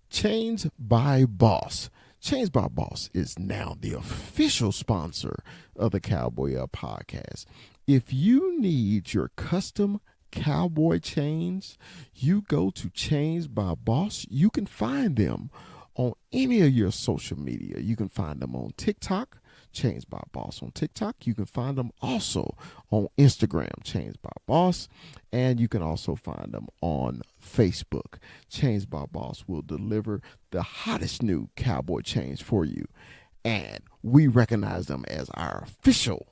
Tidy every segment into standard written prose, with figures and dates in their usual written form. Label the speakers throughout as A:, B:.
A: Chains by Boss. Chains by Boss is now the official sponsor of the Cowboy Up podcast. If you need your custom cowboy chains, you go to Chains by Boss. You can find them on any of your social media. You can find them on TikTok, Chains by Boss on TikTok. You can find them also on Instagram, Chains by Boss, and you can also find them on Facebook. Chains by Boss will deliver the hottest new cowboy chains for you, and we recognize them as our official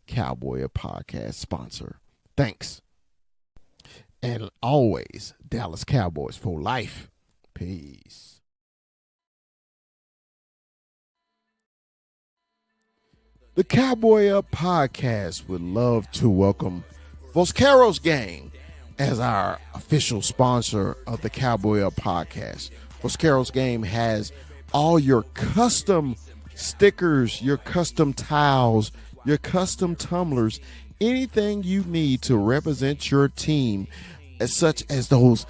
A: Cowboy Podcast sponsor. Thanks. And always, Dallas Cowboys for life. Peace. The Cowboy Up podcast would love to welcome Vosqueros Gang as our official sponsor of the Cowboy Up podcast. Vosqueros Game has all your custom stickers, your custom towels, your custom tumblers, anything you need to represent your team, such as those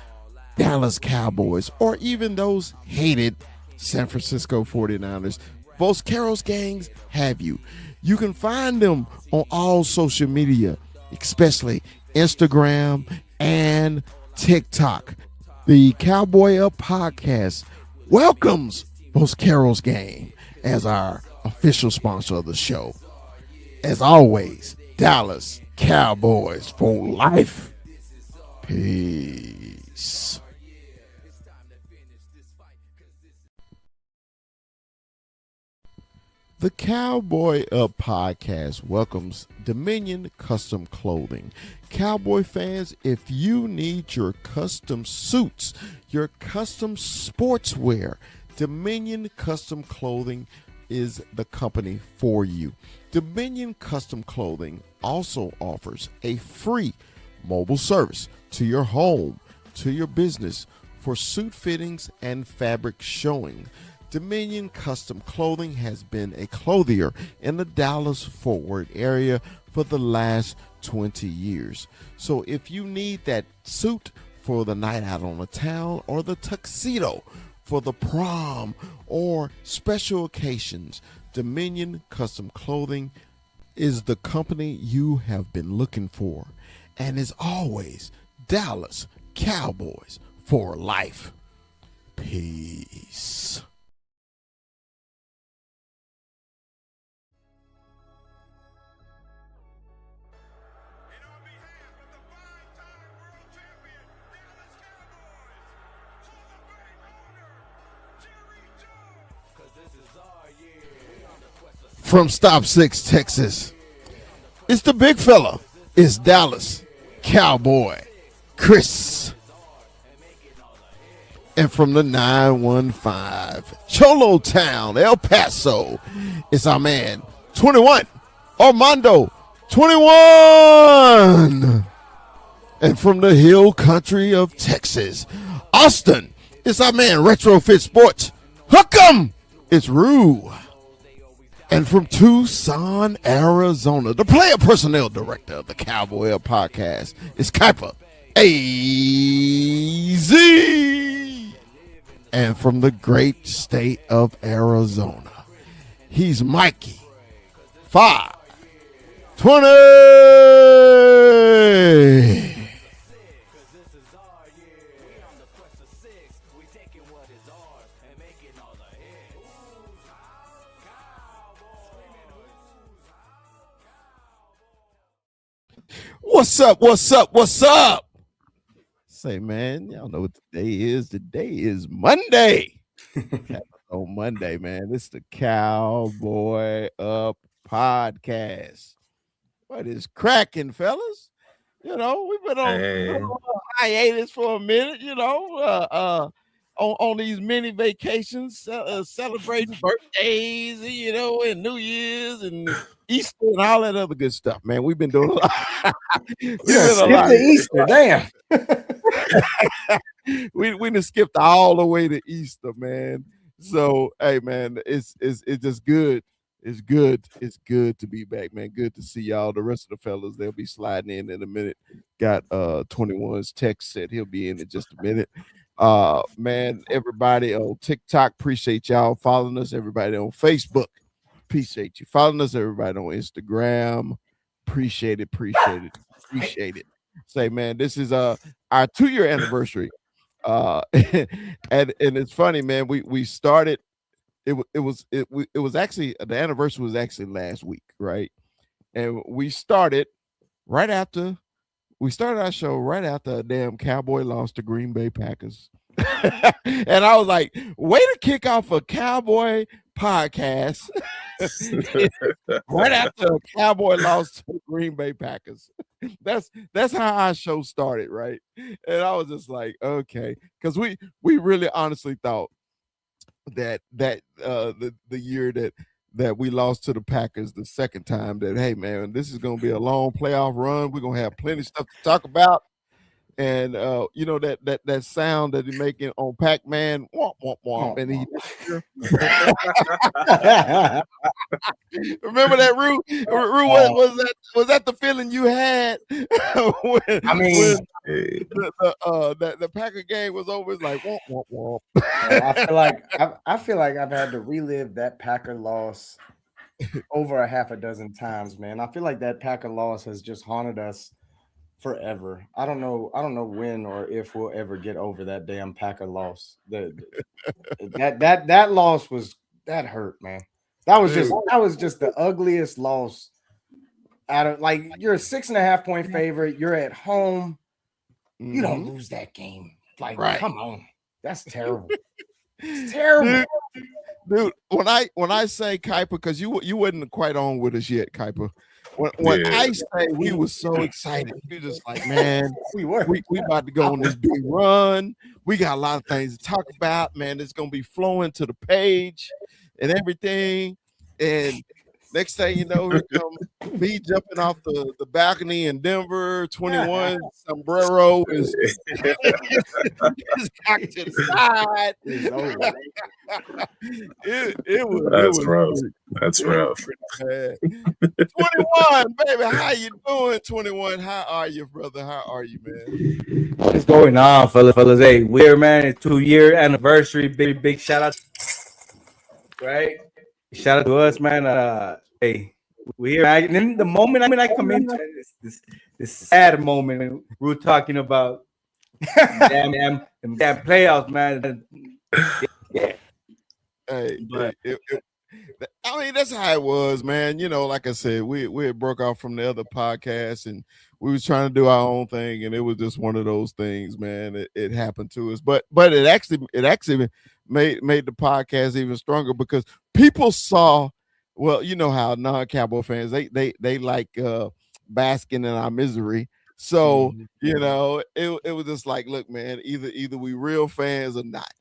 A: Dallas Cowboys or even those hated San Francisco 49ers. Vosqueros Gangs have you. You can find them on all social media, especially Instagram and TikTok. The Cowboy Up podcast welcomes Vosqueros Gang as our official sponsor of the show. As always, Dallas Cowboys for life. Peace. The Cowboy Up podcast welcomes Dominion Custom Clothing. Cowboy fans, if you need your custom suits, your custom sportswear, Dominion Custom Clothing is the company for you. Dominion Custom Clothing also offers a free mobile service to your home, to your business for suit fittings and fabric showing. Dominion Custom Clothing has been a clothier in the Dallas-Fort Worth area for the last 20 years. So if you need that suit for the night out on the town or the tuxedo for the prom or special occasions, Dominion Custom Clothing is the company you have been looking for. And as always, Dallas Cowboys for life. Peace. From Stop 6, Texas, it's the big fella. It's Dallas Cowboy Chris. And from the 915, Cholo Town, El Paso, it's our man, 21, Armando, 21. And from the hill country of Texas, Austin, it's our man, Retrofit Sports, Hook 'em, it's Rue. And from Tucson, Arizona, the player personnel director of the Cowboy Up podcast is Kuiper AZ. And from the great state of Arizona, he's Mikey 520. What's up? What's up? What's up? Say, man, y'all know what today is. Today is Monday. On Monday, man. It's the Cowboy Up podcast. What is cracking, fellas? You know, we've been on hiatus for a minute, on these mini vacations, celebrating birthdays, and New Year's and Easter and all that other good stuff, man. We've been doing a lot.
B: Skip the Easter, damn.
A: we just skipped all the way to Easter, man. So, hey, man, it's just good. It's good. It's good to be back, man. Good to see y'all. The rest of the fellas, they'll be sliding in a minute. Got 21's text said he'll be in just a minute. Man, everybody on TikTok, appreciate y'all following us. Everybody on Facebook, appreciate you following us. Everybody on Instagram, appreciate it, appreciate it, appreciate it. Say, man, this is our 2-year anniversary. And it's funny, man. We started. It was actually the anniversary was actually last week, right? And we started right after we started our show right after a damn Cowboy lost to Green Bay Packers. And I was like, way to kick off a Cowboy podcast right after a Cowboy lost to the Green Bay Packers. That's how our show started, right? And I was just like, okay, because we really honestly thought that the year that we lost to the Packers the second time, that hey man, this is gonna be a long playoff run. We're gonna have plenty of stuff to talk about. And you know that sound that he making on Pac-Man, womp womp womp, and he remember that Rue? Was that the feeling you had when,
B: I mean,
A: the Packer game was over? It's like womp womp womp.
B: I feel like I've had to relive that Packer loss over a half a dozen times, man. I feel like that Packer loss has just haunted us forever. I don't know when or if we'll ever get over that damn Packer loss. That loss that hurt, man. That was just the ugliest loss out of, like, you're a 6.5 point favorite. You're at home. You don't lose that game. Like, come on. That's terrible. It's terrible.
A: Dude, when I say Kuiper, because you wasn't quite on with us yet, Kuiper. When I say we were so excited, we were just like, man, we about to go on this big run. We got a lot of things to talk about, man. It's gonna be flowing to the page and everything. And next thing you know, here come me jumping off the balcony in Denver. 21 sombrero is cocked to the side. It was
C: rough. That's rough.
A: 21, baby, how you doing? 21, how are you, brother? How are you, man?
D: What's going on, fellas? Hey, we're, man, it's 2-year anniversary. Big shout out, right? Shout out to us, man. Hey, we're here. And in the moment I come into this sad moment, we're talking about damn playoffs, man. Yeah.
A: Hey, I mean, that's how it was, man. You know, like I said, we had broke off from the other podcast and we was trying to do our own thing, and it was just one of those things, man. It happened to us, but it actually made the podcast even stronger because people saw. Well, you know how non-Cowboy fans they like basking in our misery. So you know, it was just like, look, man, either we real fans or not.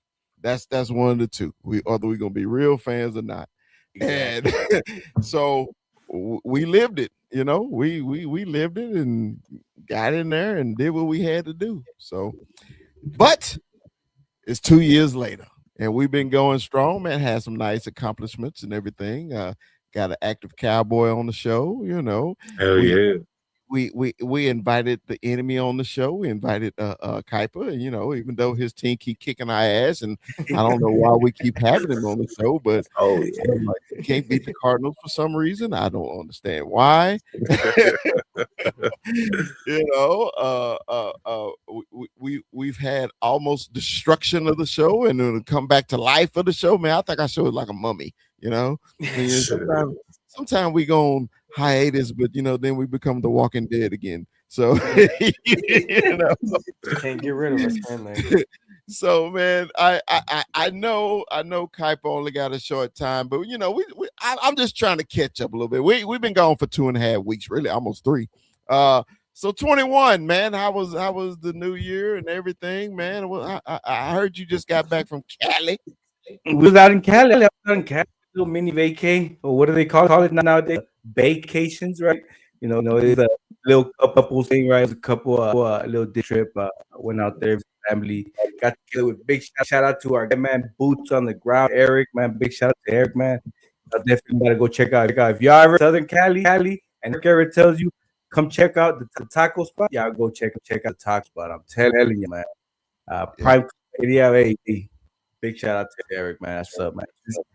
A: That's one of the two. Either we gonna be real fans or not. And so we lived it. You know, we lived it and got in there and did what we had to do. So, but it's 2 years later. And we've been going strong, man. Had some nice accomplishments and everything. Got an active Cowboy on the show, you know.
C: Hell yeah.
A: We invited the enemy on the show. We invited Kuiper, and you know, even though his team keep kicking our ass, and I don't know why we keep having him on the show, but he can't beat the Cardinals for some reason. I don't understand why. You know, we've had almost destruction of the show, and then come back to life of the show. Man, I think our show is like a mummy. You know, sometimes we go on hiatus, but you know, then we become the Walking Dead again. So you know,
B: can't get rid of us, can they?
A: So man, I know Kuiper only got a short time, but you know, I'm just trying to catch up a little bit. We've been gone for 2.5 weeks, really almost 3. So 21, man, how was the new year and everything, man? Well, I heard you just got back from Cali.
D: We was out in Cali. Little mini vacay, or what do they call it nowadays? Vacations, right? You know, it's a little couple thing, right? It was a couple little day trip. Went out there with family. Got together with big shout out to our man Boots on the Ground, Eric, man. Big shout out to Eric, man. I definitely gotta go check out. If y'all ever Southern Cali, and Eric tells you come check out the taco spot, y'all go check out the taco spot. I'm telling you, man. Prime Yeah, hey, big shout out to Eric, man. That's up, man.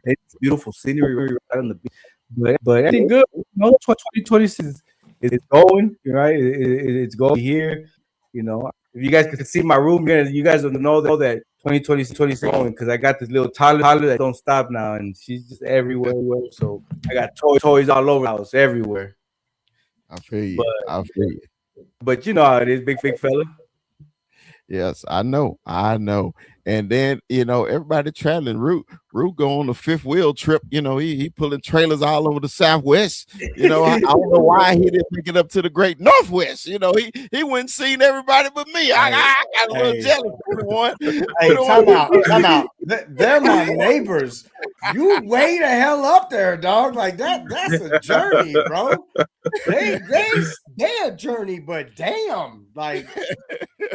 D: It's beautiful scenery right on the beach. But everything good. 2026 is going, right? It's going here. If you guys could see my room, you guys will know that 2026 is going because I got this little toddler that don't stop now, and she's just everywhere. So I got toys all over the house, everywhere.
A: I feel you. I feel you.
D: But you know how it is, big fella.
A: Yes, I know. And then, everybody traveling. Root go on the fifth wheel trip. He pulling trailers all over the Southwest. I don't know why he didn't make it up to the great Northwest. He went and seen everybody but me. I got a little jealous. Everyone.
B: Hey, time out. They're my neighbors. You way the hell up there, dog. Like that's a journey, bro. They a journey, but damn, like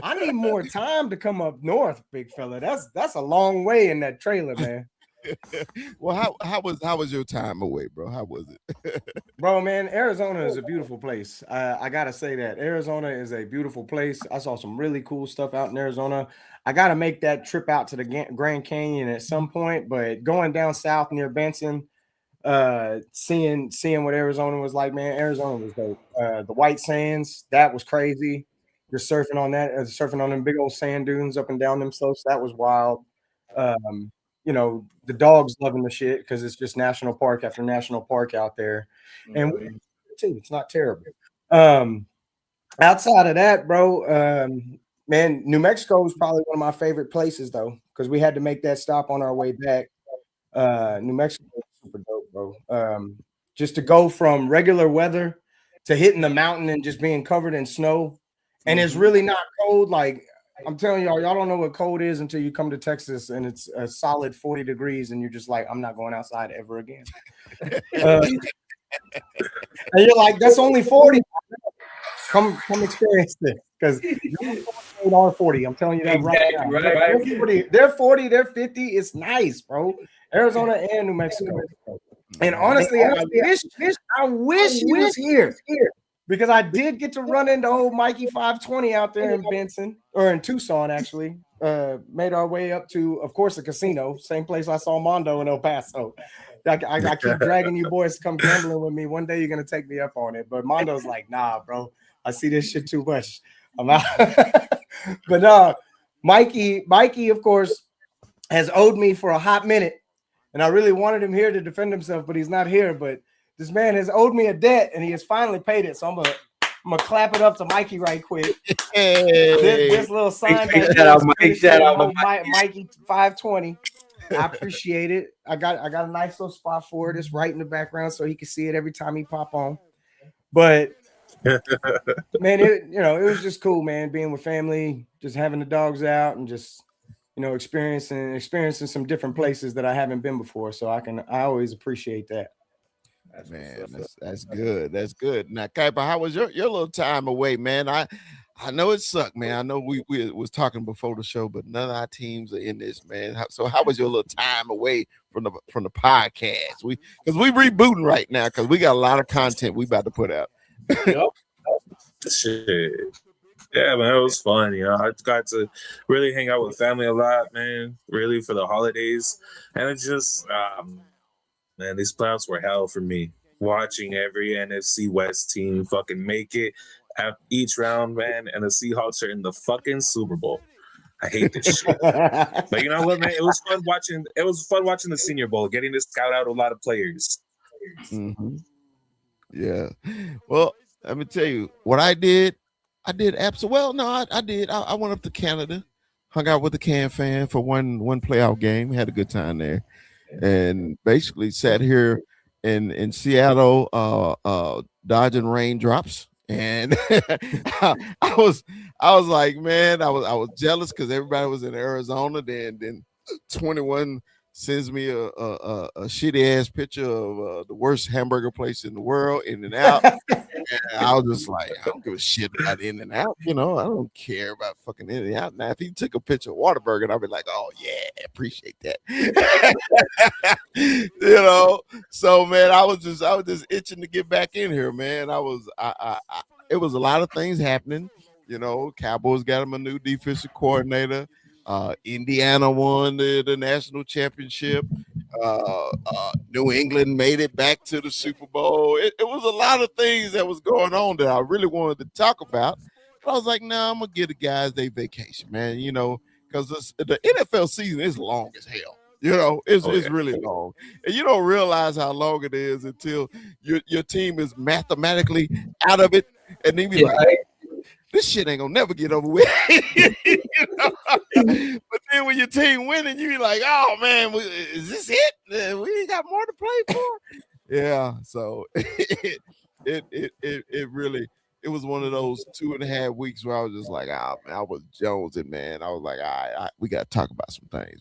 B: I need more time to come up north, big fella. That's a long way in that trailer, man.
A: Well, how was your time away, bro? How was it?
B: Bro, man, Arizona is a beautiful place. I gotta say that Arizona is a beautiful place. I saw some really cool stuff out in Arizona. I gotta make that trip out to the Grand Canyon at some point, but going down south near Benson, seeing what Arizona was like, man, Arizona was dope. The White Sands, that was crazy. You're surfing on that, surfing on them big old sand dunes up and down them slopes. That was wild. The dogs loving the shit because it's just national park after national park out there. And it's not terrible. Outside of that, bro, man, New Mexico is probably one of my favorite places though, because we had to make that stop on our way back. New Mexico is super dope, bro. Just to go from regular weather to hitting the mountain and just being covered in snow. And it's really not cold. Like I'm telling y'all don't know what cold is until you come to Texas and it's a solid 40 degrees and you're just like, I'm not going outside ever again. And you're like, that's only 40. Come experience this because you're 40. I'm telling you that right now. Right. They're 40, they're 50. It's nice, bro. Arizona and New Mexico. And honestly, I wish he was here. Because I did get to run into old Mikey 520 out there in Benson, or in Tucson, actually. Made our way up to, of course, the casino. Same place I saw Mondo in El Paso. I keep dragging you boys to come gambling with me. One day you're going to take me up on it. But Mondo's like, nah, bro. I see this shit too much. I'm out. But Mikey, of course, has owed me for a hot minute. And I really wanted him here to defend himself, but he's not here. But this man has owed me a debt, and he has finally paid it. So I'm gonna clap it up to Mikey right quick.
A: Hey.
B: This little sign.
D: Shout out,
B: Mikey 520. I appreciate it. I got a nice little spot for it. It's right in the background, so he can see it every time he pop on. But man, it was just cool, man. Being with family, just having the dogs out, and just experiencing some different places that I haven't been before. So I always appreciate that.
A: Man, that's good. That's good. Now, Kuiper, how was your little time away, man? I know it sucked, man. I know we was talking before the show, but none of our teams are in this, man. So how was your little time away from the podcast? Because we rebooting right now because we got a lot of content we about to put out.
C: Shit. Yeah, man, it was fun. I got to really hang out with family a lot, man. Really for the holidays, and it just man, these playoffs were hell for me. Watching every NFC West team fucking make it at each round, man, and the Seahawks are in the fucking Super Bowl. I hate this shit. But you know what, man? It was fun watching. It was fun watching the Senior Bowl, getting to scout out a lot of players.
A: Mm-hmm. Yeah. Well, let me tell you what I did. I did absolutely well. No, I did. I went up to Canada, hung out with the Can fan for one playoff game. Had a good time there. And basically sat here in Seattle, dodging raindrops. And I was like, man, I was jealous because everybody was in Arizona. Then 21 sends me a shitty ass picture of the worst hamburger place in the world, In-N-Out. And I was just like, I don't give a shit about In-N-Out. I don't care about fucking In-N-Out. Now, if he took a picture of Whataburger, I'd be like, oh yeah, appreciate that. So man, I was just itching to get back in here, man. It was a lot of things happening. Cowboys got him a new defensive coordinator. Indiana won the national championship. New England made it back to the Super Bowl. It was a lot of things that was going on that I really wanted to talk about. But I was like, nah, I'm gonna give the guys their vacation, man. You know, because the NFL season is long as hell. You know, it's really long, and you don't realize how long it is until your team is mathematically out of it, and then be like, this shit ain't gonna never get over with. You know? But then when your team winning, you be like, oh man, is this it? We ain't got more to play for. Yeah, so it really, it was one of those 2.5 weeks where I was just like, man, I was jonesing, man. I was like, all right, we got to talk about some things.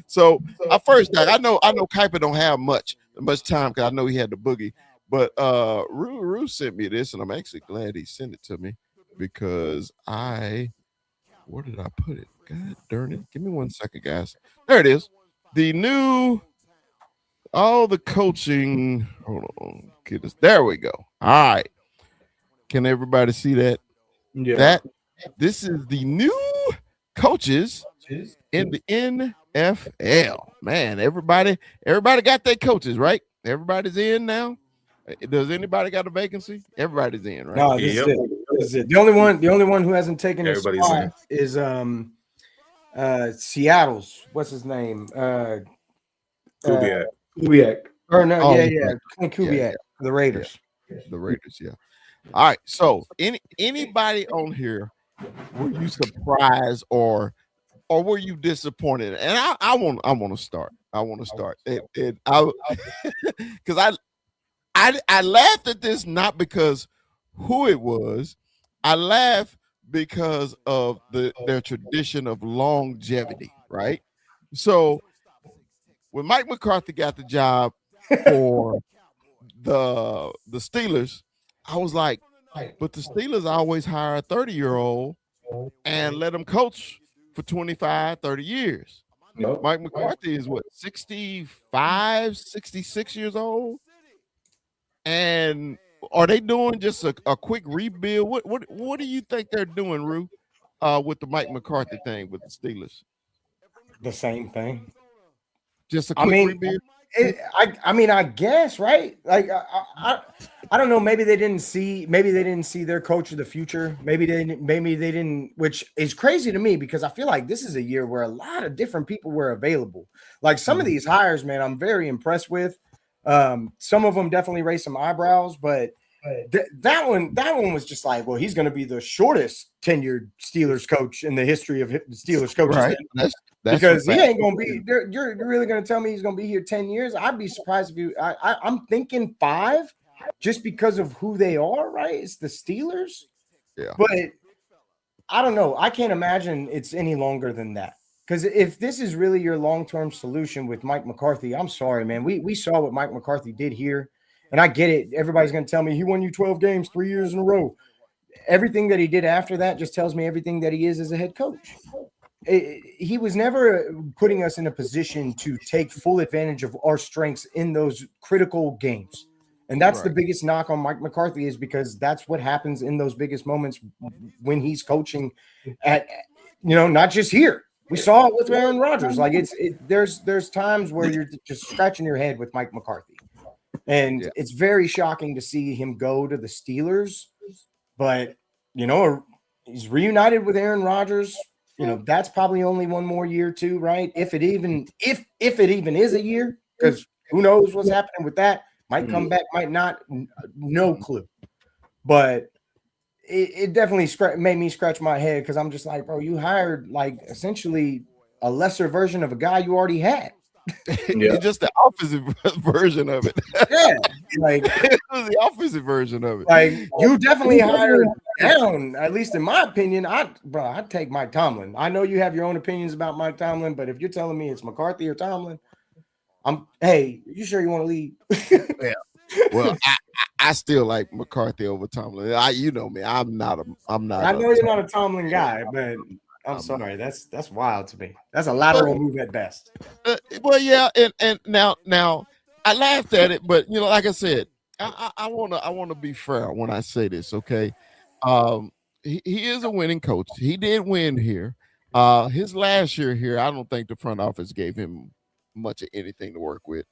A: So first, I know Kuiper don't have much time because I know he had the boogie. But Rue sent me this, and I'm actually glad he sent it to me because where did I put it? God darn it. Give me 1 second, guys. There it is. All the coaching. Hold on. Get this. There we go. All right. Can everybody see that?
D: Yeah.
A: This is the new coaches in the NFL. Man, everybody got their coaches, right? Everybody's in now. Does anybody got a vacancy? Everybody's in, right?
B: No, this is it. The only one who hasn't taken a spot is Seattle's. What's his name?
C: Kubiak.
B: Or no, Kubiak. The Raiders.
A: The Raiders, yeah. All right. So anybody on here, were you surprised or were you disappointed? And I want to start. Because I laughed at this not because who it was. I laughed because of their tradition of longevity, right? So when Mike McCarthy got the job for the Steelers, I was like, but the Steelers always hire a 30-year-old and let him coach for 25, 30 years. Nope. Mike McCarthy is what, 65, 66 years old? And are they doing just a quick rebuild? What do you think they're doing, Rue, with the Mike McCarthy thing with the Steelers?
B: The same thing.
A: Just a quick rebuild?
B: I guess, right? Like I don't know. Maybe they didn't see their coach of the future. Maybe they didn't, which is crazy to me because I feel like this is a year where a lot of different people were available. Like some of these hires, man, I'm very impressed with. Some of them definitely raised some eyebrows, but that one was just like, well, he's going to be the shortest tenured Steelers coach in the history of the Steelers coaches. Right. That's because he ain't going to be. You're really going to tell me he's going to be here 10 years? I'd be surprised if you. I'm thinking 5, just because of who they are. Right? It's the Steelers.
A: Yeah.
B: But I don't know. I can't imagine it's any longer than that. Because if this is really your long-term solution with Mike McCarthy, I'm sorry, man. We saw what Mike McCarthy did here, and I get it. Everybody's going to tell me he won you 12 games 3 years in a row. Everything that he did after that just tells me everything that he is as a head coach. He was never putting us in a position to take full advantage of our strengths in those critical games. And that's the biggest knock on Mike McCarthy, is because that's what happens in those biggest moments when he's coaching at, not just here. We saw it with Aaron Rodgers. Like there's times where you're just scratching your head with Mike McCarthy, and it's very shocking to see him go to the Steelers. But he's reunited with Aaron Rodgers. That's probably only one more year too, right? If it even is a year, because who knows what's happening with that? Might come back, might not. No clue. But it definitely made me scratch my head, because I'm just like, bro, you hired like essentially a lesser version of a guy you already had.
A: It's just the opposite version of it.
B: Yeah, like
A: it was the opposite version of it.
B: Like you definitely hired down, at least in my opinion. I'd take Mike Tomlin. I know you have your own opinions about Mike Tomlin, but if you're telling me it's McCarthy or Tomlin, hey, you sure you want to leave?
A: Yeah. Well, I still like McCarthy over Tomlin. You know me. I'm not.
B: I know you're not a Tomlin guy, but I'm sorry. That's wild to me. That's a lateral move at best.
A: Well, yeah, and now I laughed at it, but like I said, I wanna be fair when I say this. Okay, he is a winning coach. He did win here. His last year here, I don't think the front office gave him much of anything to work with.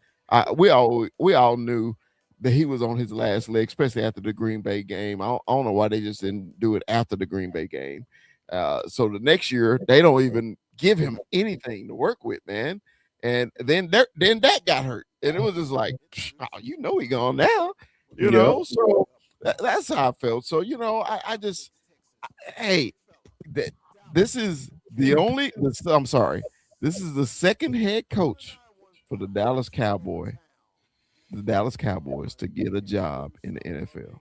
A: We all knew that he was on his last leg, especially after the Green Bay game. I don't know why they just didn't do it after the Green Bay game. So the next year they don't even give him anything to work with, man. And then that got hurt, and it was just like, oh, he gone now, So that's how I felt. So I just, hey, that this is the only. I'm sorry, this is the second head coach for the Dallas Cowboys to get a job in the NFL.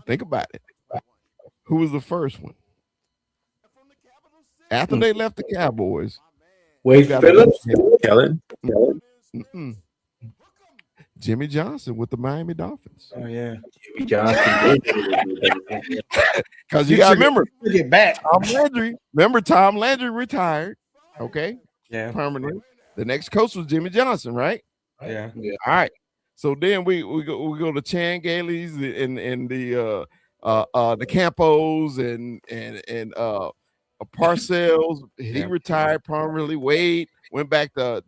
A: Think about it. Who was the first one? After they left the Cowboys,
D: Wade Phillips,
C: Kellen.
A: Jimmy Johnson with the Miami Dolphins.
B: Oh yeah,
D: Jimmy Johnson.
A: Because you got to remember,
B: get back.
A: Tom Landry. Remember, Tom Landry retired. Okay,
B: Yeah,
A: permanently. The next coach was Jimmy Johnson, right?
B: yeah.
A: All right. So then we go to Chan Gailey's and the Campos and Parcells. He retired permanently. Wade went back to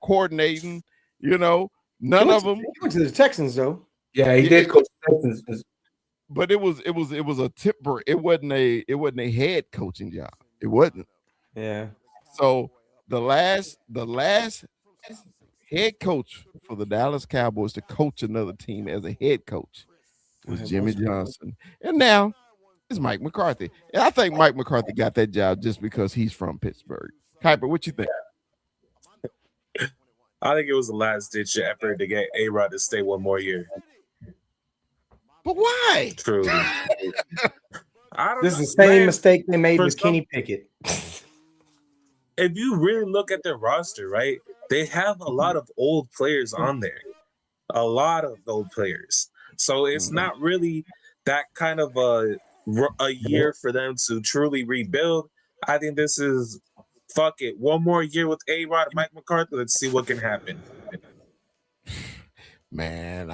A: coordinating. None of them.
B: He went to the Texans though.
D: Yeah, he did coach Texans.
A: But it was a tip. It wasn't a head coaching job. It wasn't.
B: Yeah.
A: So the last head coach for the Dallas Cowboys to coach another team as a head coach was Jimmy Johnson, and now it's Mike McCarthy. And I think Mike McCarthy got that job just because he's from Pittsburgh. Kuiper, what you think?
C: I think it was the last ditch effort to get A-Rod to stay one more year.
A: But why?
C: Truly.
B: This is the same mistake they made with Kenny Pickett.
C: If you really look at their roster, right, they have a lot of old players on there. A lot of old players. So it's not really that kind of a year for them to truly rebuild. I think this is, fuck it, one more year with A-Rod and Mike McCarthy. Let's see what can happen.
A: Man,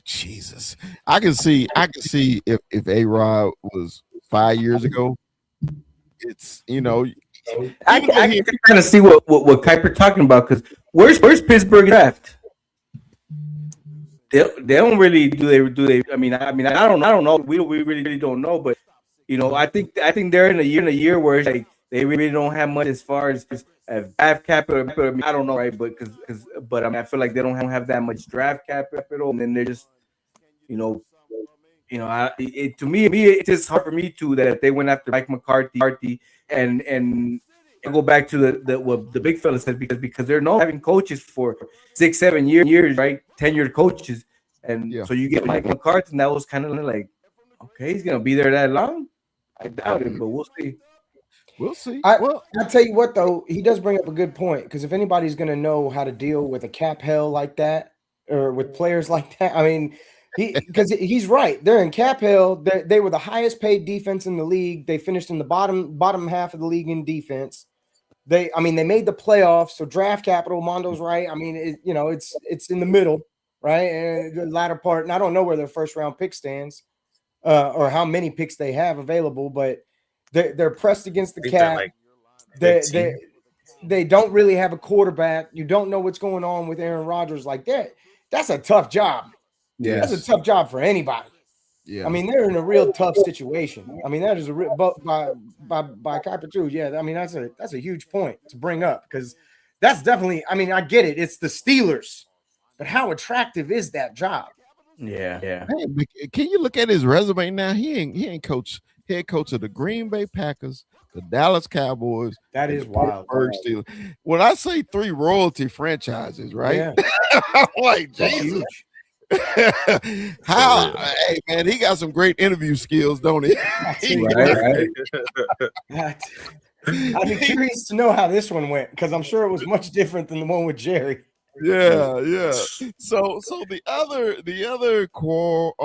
A: Jesus. I can see if A-Rod was 5 years ago, it's
D: I can kind of see what Kuiper talking about, because where's Pittsburgh draft? They don't really do they. I mean I don't know. We really don't know, but I think they're in a year where it's like they really don't have much as far as draft capital. I mean, I don't know, right? But I feel like they don't have that much draft capital, and then they're just to me it's just hard for me too that they went after Mike McCarthy and go back to what the big fella said, because they're not having coaches for 6-7 years, right? Tenured coaches, and so you get Mike McCarthy, and that was kind of like, okay, he's gonna be there that long? I doubt it, but we'll see.
A: We'll see.
B: I'll tell you what though, he does bring up a good point, because if anybody's gonna know how to deal with a cap hell like that or with players like that, I mean. Because he's right. They're in cap hell. They were the highest paid defense in the league. They finished in the bottom half of the league in defense. They made the playoffs. So draft capital, Mondo's right. I mean, it's in the middle, right? And the latter part. And I don't know where their first round pick stands, or how many picks they have available. But they're pressed against the cap. They don't really have a quarterback. You don't know what's going on with Aaron Rodgers like that. That's a tough job. Yeah, that's a tough job for anybody. Yeah, I mean, they're in a real tough situation. I mean, that is a real by Kuiper too. Yeah, I mean, that's a huge point to bring up, because that's definitely. I mean, I get it. It's the Steelers, but how attractive is that job?
D: Yeah.
A: Hey, can you look at his resume now? He ain't head coach of the Green Bay Packers, the Dallas Cowboys.
B: That is wild.
A: Steelers. When I say 3 royalty franchises, right? Yeah. I'm like, Jesus. How? Hey man, he got some great interview skills, don't he?
B: Right. I'd be curious to know how this one went, because I'm sure it was much different than the one with Jerry.
A: Yeah. So the other core,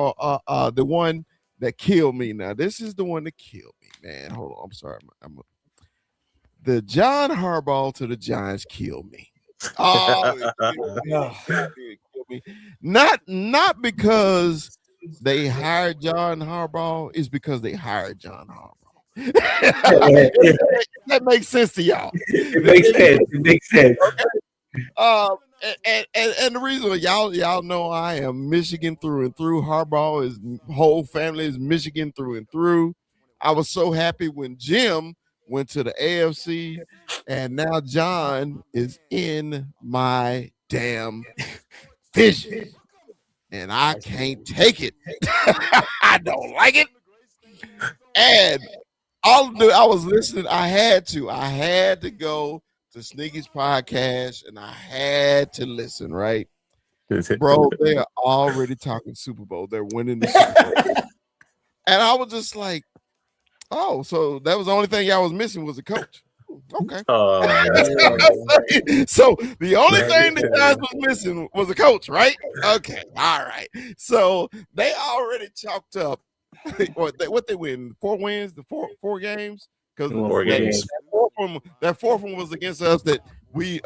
A: the one that killed me. Now this is the one that killed me, man. Hold on, I'm sorry. The John Harbaugh to the Giants killed me. Oh, not because they hired John Harbaugh, it's because they hired John Harbaugh. That makes sense to y'all.
D: It makes sense. It makes sense.
A: And the reason y'all know I am Michigan through and through. Harbaugh is whole family is Michigan through and through. I was so happy when Jim went to the AFC, and now John is in my damn vision, and I can't take it. I don't like it. And I was listening. I had to go to Sneaky's podcast, and I had to listen. Right, bro, they are already talking Super Bowl. They're winning the Super Bowl, and I was just like, "Oh, so that was the only thing y'all was missing was a coach." Okay. So the only thing that guys was missing was a coach, right? Okay. All right. So they already chalked up what they win 4 wins, the four games, because that fourth one was against us that we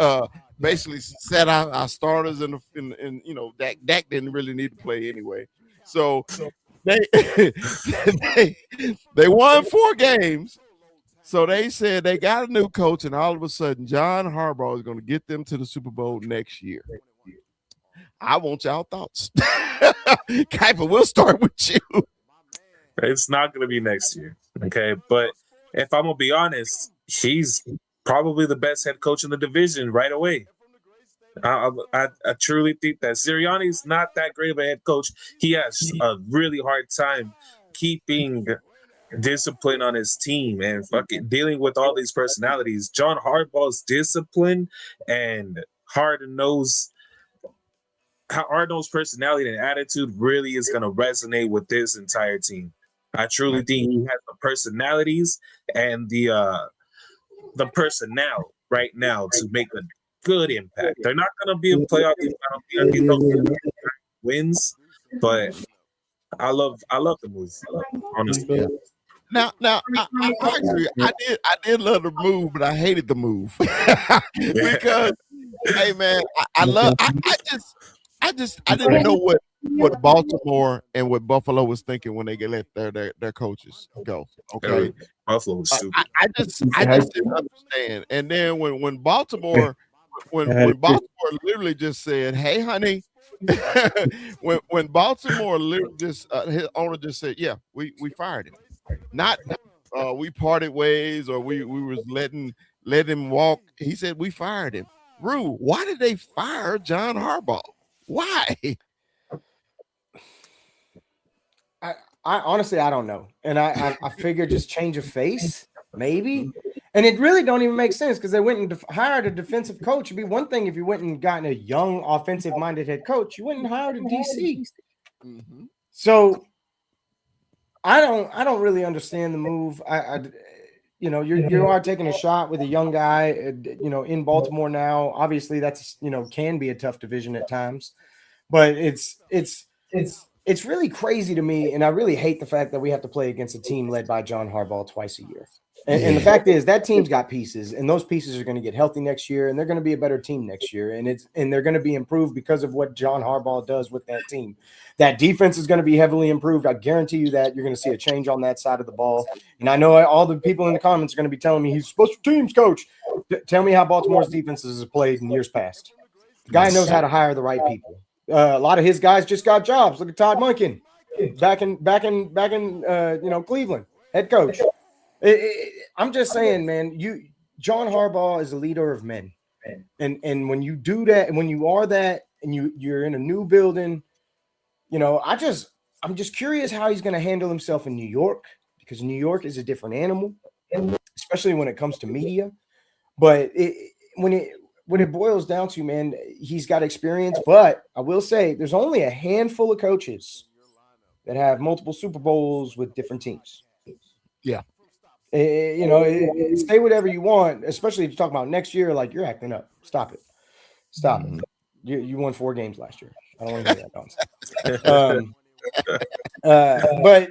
A: basically sat our starters and you know Dak didn't really need to play anyway. So they they won 4 games. So they said they got a new coach, and all of a sudden, John Harbaugh is going to get them to the Super Bowl next year. I want y'all thoughts. Kuiper, we'll start with you.
C: It's not going to be next year, okay? But if I'm going to be honest, he's probably the best head coach in the division right away. I truly think that Sirianni's not that great of a head coach. He has a really hard time keeping discipline on his team and fucking dealing with all these personalities. John Harbaugh's discipline and hard-nosed personality and attitude really is going to resonate with this entire team. I truly think he has the personalities and the personnel right now to make a good impact. They're not going to be a playoff team. I don't think wins, but I love the move, honestly.
A: Now, I agree. I did love the move, but I hated the move because, hey man, I didn't know what Baltimore and what Buffalo was thinking when they let their coaches go. Okay,
C: Buffalo was stupid.
A: I just didn't understand. And then when Baltimore literally just said, "Hey, honey," when Baltimore literally just his owner just said, "Yeah, we fired him." Not we parted ways or we was letting him walk. He said we fired him. Rue, why did they fire John Harbaugh? Why?
B: I honestly I don't know. And I figured just change of face, maybe. And it really don't even make sense because they went and hired a defensive coach. It'd be one thing if you went and gotten a young offensive-minded head coach. You went and hired a DC. Mm-hmm. So I don't really understand the move. You are taking a shot with a young guy, in Baltimore now. Obviously, that's can be a tough division at times, but it's really crazy to me, and I really hate the fact that we have to play against a team led by John Harbaugh twice a year. And the fact is that team's got pieces, and those pieces are going to get healthy next year, and they're going to be a better team next year, and they're going to be improved because of what John Harbaugh does with that team. That defense is going to be heavily improved. I guarantee you that you're going to see a change on that side of the ball. And I know all the people in the comments are going to be telling me he's special teams coach. Tell me how Baltimore's defenses have played in years past. The guy knows how to hire the right people. A lot of his guys just got jobs. Look at Todd Monken back in Cleveland, head coach. I'm just saying, man, John Harbaugh is a leader of men. And when you do that, and when you are that, and you're in a new building, I'm just curious how he's going to handle himself in New York, because New York is a different animal, especially when it comes to media. But when it boils down to, man, he's got experience. But I will say there's only a handful of coaches that have multiple Super Bowls with different teams.
A: Yeah.
B: Say whatever you want, especially if you talk about next year, like you're acting up. Stop it. You won 4 games last year. I don't want to hear that nonsense. But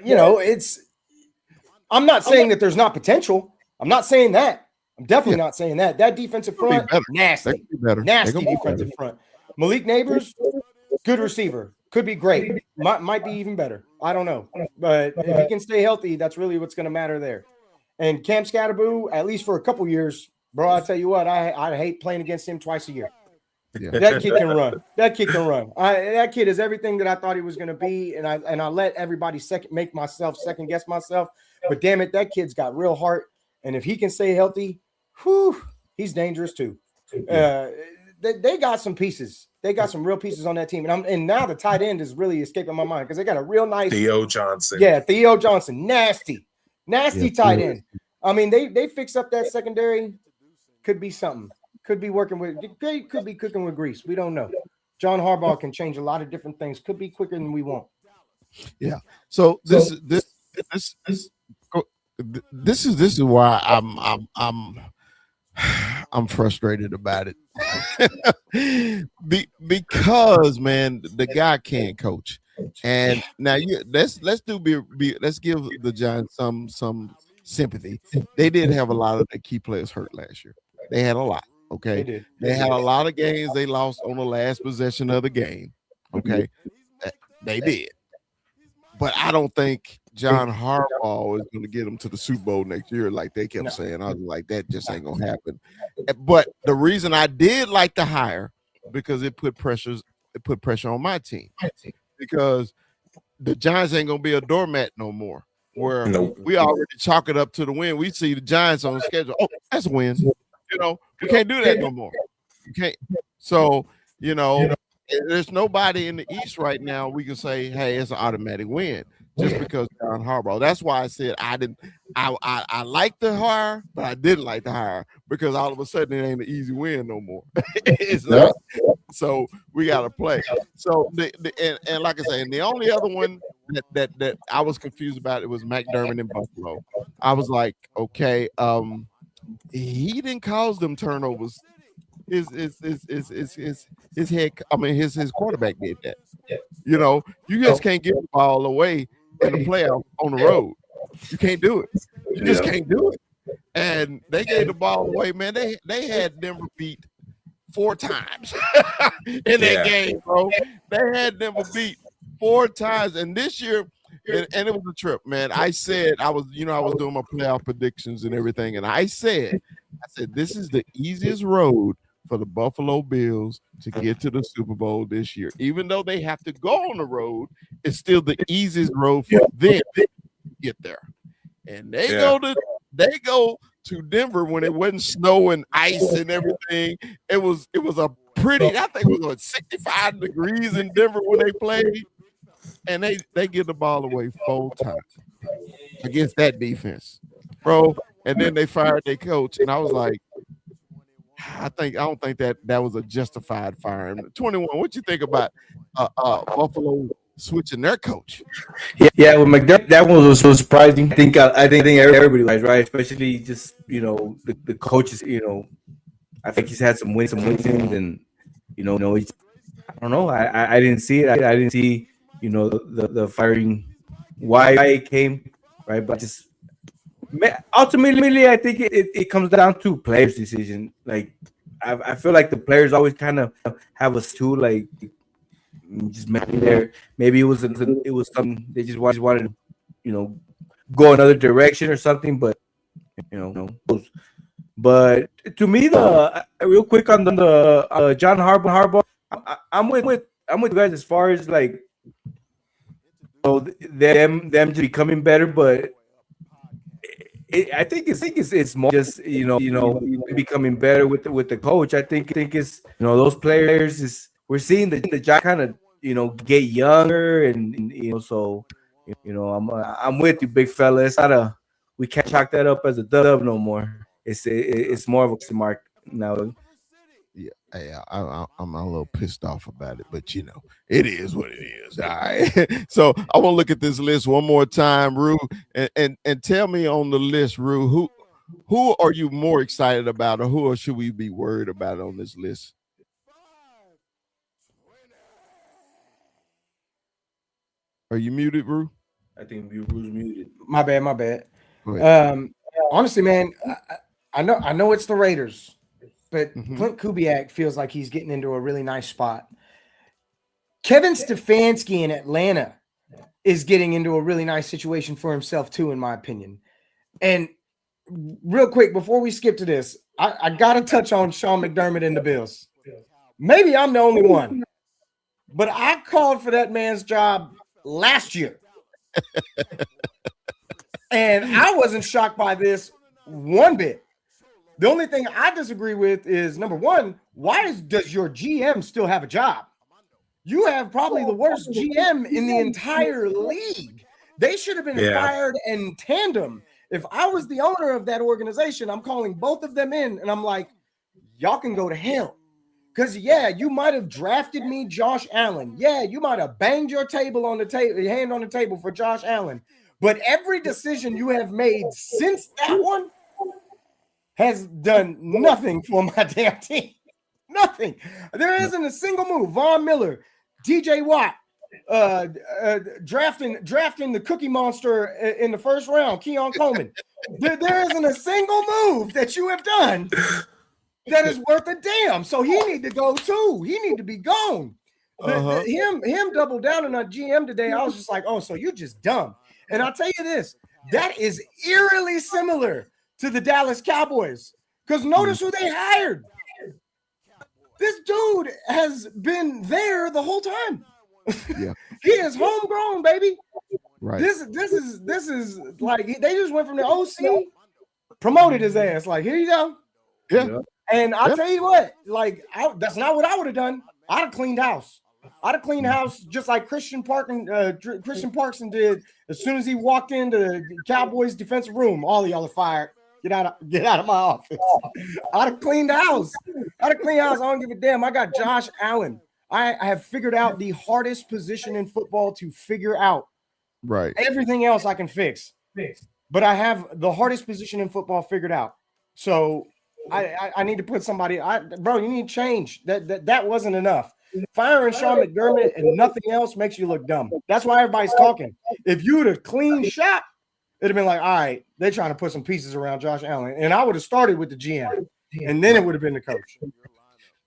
B: I'm not saying that there's not potential. I'm not saying that. I'm definitely not saying that. That defensive front, nasty defensive front. Malik Neighbors, good receiver, could be great. Might be even better. I don't know. But if he can stay healthy, that's really what's going to matter there. And Cam Scatterboo, at least for a couple years, bro, I tell you what, I hate playing against him twice a year.
A: Yeah.
B: That kid can run. That kid can run. That kid is everything that I thought he was going to be, and I let everybody second guess myself. But damn it, that kid's got real heart, and if he can stay healthy, whew, he's dangerous too. They got some pieces. They got some real pieces on that team, and now the tight end is really escaping my mind because they got a real nice
C: Theo Johnson.
B: Yeah, Theo Johnson, nasty tight end. I mean, they fix up that secondary. Could be something. Could be working with. Could be cooking with grease. We don't know. John Harbaugh can change a lot of different things. Could be quicker than we want.
A: Yeah. So this is why I'm frustrated about it. Because man, the guy can't coach. And now let's give the Giants some sympathy. They did have a lot of the key players hurt last year. They had a lot. Okay. They had a lot of games they lost on the last possession of the game. Okay. They did. But I don't think John Harbaugh is going to get them to the Super Bowl next year, like they kept saying. I was like, that just ain't going to happen. But the reason I did like the hire, because it put pressure on my team. Because the Giants ain't going to be a doormat no more. Where we already chalk it up to the win. We see the Giants on the schedule. Oh, that's a win. We can't do that no more. You can't. So, there's nobody in the East right now we can say, hey, it's an automatic win just because John Harbaugh. That's why I said I like the hire, but I didn't like the hire because all of a sudden it ain't an easy win no more. It's not. So we got to play. So and like I say, and the only other one that I was confused about it was McDermott in Buffalo. I was like, okay, he didn't cause them turnovers. His quarterback did that. You just can't get the ball away in the playoff on the road. You can't do it. You just can't do it. And they gave the ball away, man. They had Denver beat 4 times in that game, bro. They had Denver beat 4 times, and this year. And it was a trip, man. I said I was doing my playoff predictions and everything, and I said this is the easiest road for the Buffalo Bills to get to the Super Bowl this year. Even though they have to go on the road, it's still the easiest road for them to get there. And they go to Denver when it wasn't snow and ice and everything. It was a pretty. I think it was 65 degrees in Denver when they played. And they get the ball away 4 times against that defense, bro. And then they fired their coach, and I was like, I don't think that was a justified firing. 21. What you think about Buffalo switching their coach?
D: Yeah, with McDermott, that one was so surprising. I think everybody was right, especially just the coaches. I think he's had some wins, and he's, I don't know. I didn't see it. I didn't see. The firing, why it came, right? But just ultimately, I think it comes down to players' decision. Like I feel like the players always kind of have us too, like just maybe there. Maybe it was something they just wanted to, go another direction or something. But but to me, the real quick on the John Harbaugh, I'm with you guys as far as like. Them just becoming better, but I think it's more just becoming better with the coach. I think it's those players we're seeing the Giants kind of get younger and so I'm with you, big fella. It's not we can't chalk that up as a dub no more. It's more of a mark now.
A: Yeah, I'm a little pissed off about it, but it is what it is. All right. So I want to look at this list one more time, Rue, and tell me on the list, Rue, who are you more excited about, or who should we be worried about on this list? Are you muted, Rue?
D: I think Rue's muted.
B: My bad. Honestly, man, I know it's the Raiders. But Clint Kubiak feels like he's getting into a really nice spot. Kevin Stefanski in Atlanta is getting into a really nice situation for himself too, in my opinion. And real quick before we skip to this, I got to touch on Sean McDermott and the Bills. Maybe I'm the only one, but I called for that man's job last year. And I wasn't shocked by this one bit. The only thing I disagree with is, number one, why does your GM still have a job? You have probably the worst GM in the entire league. They should have been fired in tandem. If I was the owner of that organization, I'm calling both of them in, and I'm like, y'all can go to hell. Because, you might have drafted me Josh Allen. Yeah, you might have banged your hand on the table for Josh Allen. But every decision you have made since that one has done nothing for my damn team. Nothing. There isn't a single move. Von Miller, TJ Watt, drafting the Cookie Monster in the first round, Keon Coleman. There isn't a single move that you have done that is worth a damn. So he need to go too. He need to be gone. Him double down on our GM today. I was just like, oh, so you just dumb. And I'll tell you this, that is eerily similar to the Dallas Cowboys. Because notice who they hired. This dude has been there the whole time.
A: Yeah.
B: He is homegrown, baby.
A: Right.
B: This is like they just went from the OC, promoted his ass. Like, here you go.
A: Yeah.
B: And I'll tell you what, like, that's not what I would have done. I'd have cleaned house. I'd have cleaned house just like Christian Parkson did. As soon as he walked into the Cowboys defensive room, all of y'all are fired. Get out of my office. I'd have cleaned house. I don't give a damn. I got Josh Allen. I have figured out the hardest position in football to figure out.
A: Right.
B: Everything else I can fix. But I have the hardest position in football figured out. So I need to put somebody. Bro, you need change. That wasn't enough. Firing Sean McDermott and nothing else makes you look dumb. That's why everybody's talking. If you would have clean shop, it'd have been like, all right, they're trying to put some pieces around Josh Allen. And I would have started with the GM, and then it would have been the coach.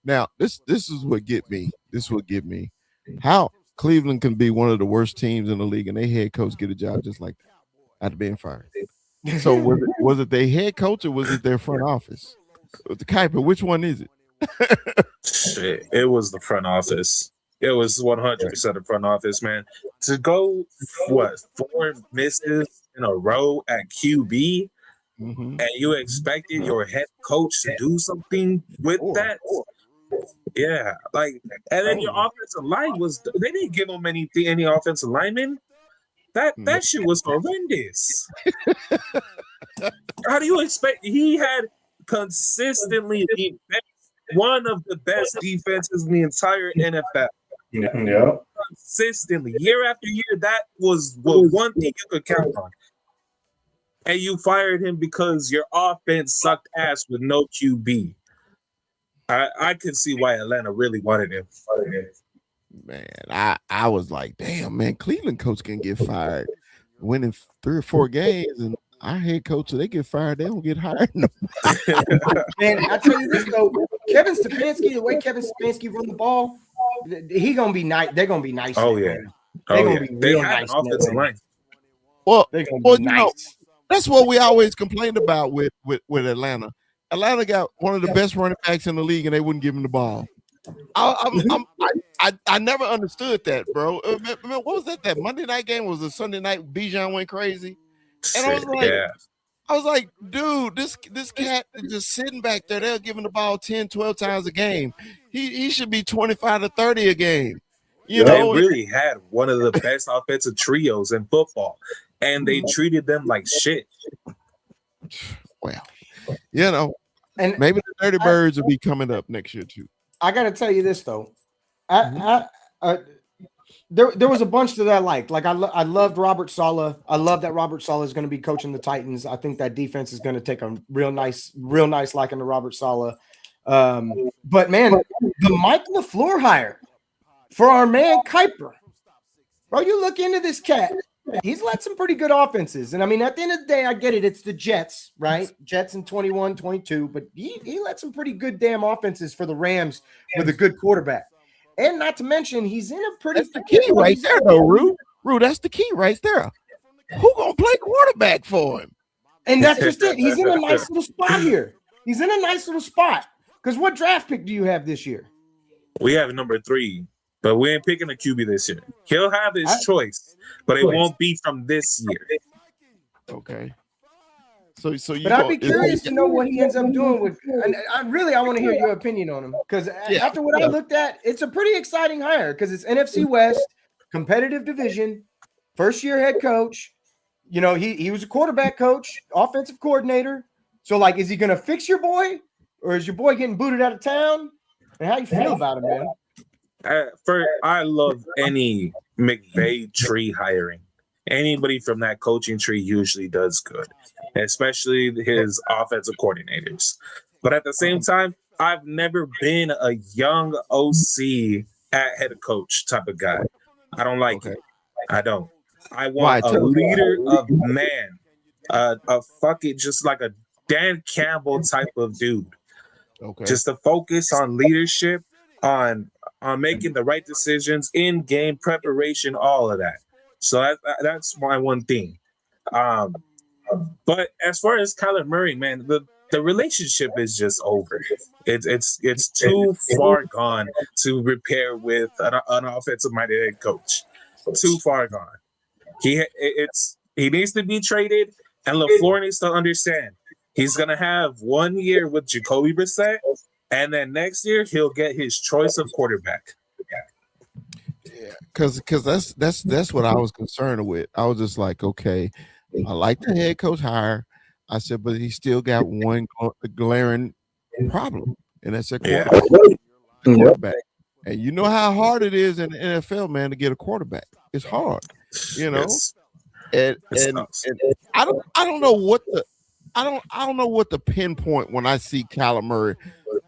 A: Now, this is what get me. This will get me. How Cleveland can be one of the worst teams in the league, and their head coach get a job just like that after being fired. So was it their head coach or was it their front office? The Kuiper, which one is it?
C: Shit, it was the front office. It was 100% the front office, man. To go, 4 misses in a row at QB, and you expected your head coach to do something with that? Yeah, like, and then your offensive line they didn't give him any offensive linemen. That shit was horrendous. How do you expect? He had consistently one of the best defenses in the entire NFL.
D: Yeah.
C: Consistently, year after year, that was one thing you could count on. And you fired him because your offense sucked ass with no QB. I could see why Atlanta really wanted him.
A: Man, I was like, damn, man, Cleveland coach can get fired, winning 3 or 4 games, and our head coach, they get fired, they don't get hired. No.
B: Man, I tell you this though, Kevin Stefanski, the way Kevin Stefanski run the ball, he gonna be nice. They're gonna be nice.
C: Oh yeah,
B: they're gonna be real nice.
C: Offensive line.
A: Well,
B: they're gonna be nice.
A: That's what we always complained about with Atlanta. Atlanta got one of the best running backs in the league, and they wouldn't give him the ball. I never understood that, bro. What was that? That Monday night game was a Sunday night. Bijan went crazy, and I was like, dude, this cat is just sitting back there. They'll give him the ball 10, 12 times a game. He should be 25 to 30 a game. You know,
C: they really had one of the best offensive trios in football, and they treated them like shit.
A: Well, you know, and maybe the Dirty Birds will be coming up next year too.
B: I got to tell you this though, there was a bunch that I liked. Like I loved Robert Saleh. I love that Robert Saleh is going to be coaching the Titans. I think that defense is going to take a real nice liking to Robert Saleh. But man, the Mike LaFleur hire for our man Kuiper, bro. You look into this cat. He's led some pretty good offenses. And I mean, at the end of the day, I get it. It's the Jets, right? Jets in 21, 22. But he led some pretty good damn offenses for the Rams with a good quarterback. And not to mention, he's in a pretty
A: – That's the key right there, though, Rue. Rue, that's the key right there. Who going to play quarterback for him?
B: And that's just it. He's in a nice little spot here. He's in a nice little spot. Because what draft pick do you have this year?
C: We have number 3, but we ain't picking a QB this year. He'll have his choice, but it won't be from this year.
A: Okay. So you.
B: But I'd be curious to know what he ends up doing with. And I want to hear your opinion on him because after what I looked at, it's a pretty exciting hire because it's NFC West, competitive division, first year head coach. You know, he was a quarterback coach, offensive coordinator. So, like, is he going to fix your boy, or is your boy getting booted out of town? And how you feel about him, man?
C: I love any McVay tree hiring. Anybody from that coaching tree usually does good, especially his offensive coordinators. But at the same time, I've never been a young OC at head coach type of guy. I don't like it. I don't. I want a leader of man, just like a Dan Campbell type of dude.
A: Okay.
C: Just to focus on leadership, on making the right decisions, in game preparation, all of that. So that's my one thing. But as far as Kyler Murray, man, the relationship is just over. It's too far gone to repair with an offensive-minded head coach. Too far gone. He needs to be traded, and LaFleur needs to understand he's gonna have 1 year with Jacoby Brissett, and then next year he'll get his choice of quarterback.
A: Yeah, because that's what I was concerned with. I was just like, okay, I like the head coach hire. I said, but he still got one glaring problem, and that's a quarterback. And you know how hard it is in the NFL, man, to get a quarterback. It's hard, you know. And I don't know what the pinpoint when I see Kyler Murray.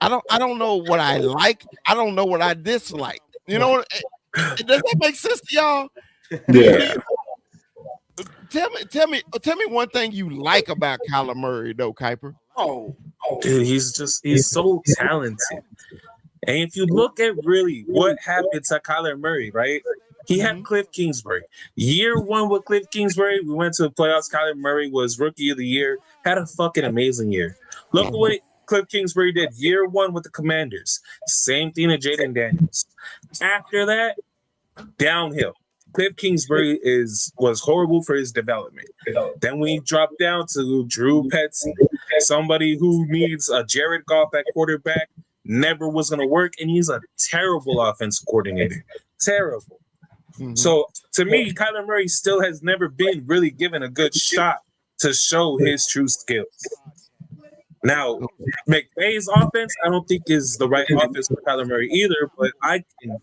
A: I don't know what I like. I don't know what I dislike. You know, does that make sense to y'all?
C: Yeah.
A: Tell me one thing you like about Kyler Murray, though, Kuiper.
C: Dude, he's so talented. And if you look at really what happened to Kyler Murray, right? He had Cliff Kingsbury. Year 1 with Cliff Kingsbury, we went to the playoffs. Kyler Murray was rookie of the year, had a fucking amazing year. Look at what Cliff Kingsbury did year 1 with the Commanders. Same thing to Jaden Daniels. After that, downhill. Cliff Kingsbury was horrible for his development. Then we dropped down to Drew Petzing, somebody who needs a Jared Goff at quarterback, never was going to work, and he's a terrible offensive coordinator. Terrible. Mm-hmm. So, to me, Kyler Murray still has never been really given a good shot to show his true skills. Now, McVay's offense, I don't think is the right offense for Kyler Murray either, but I can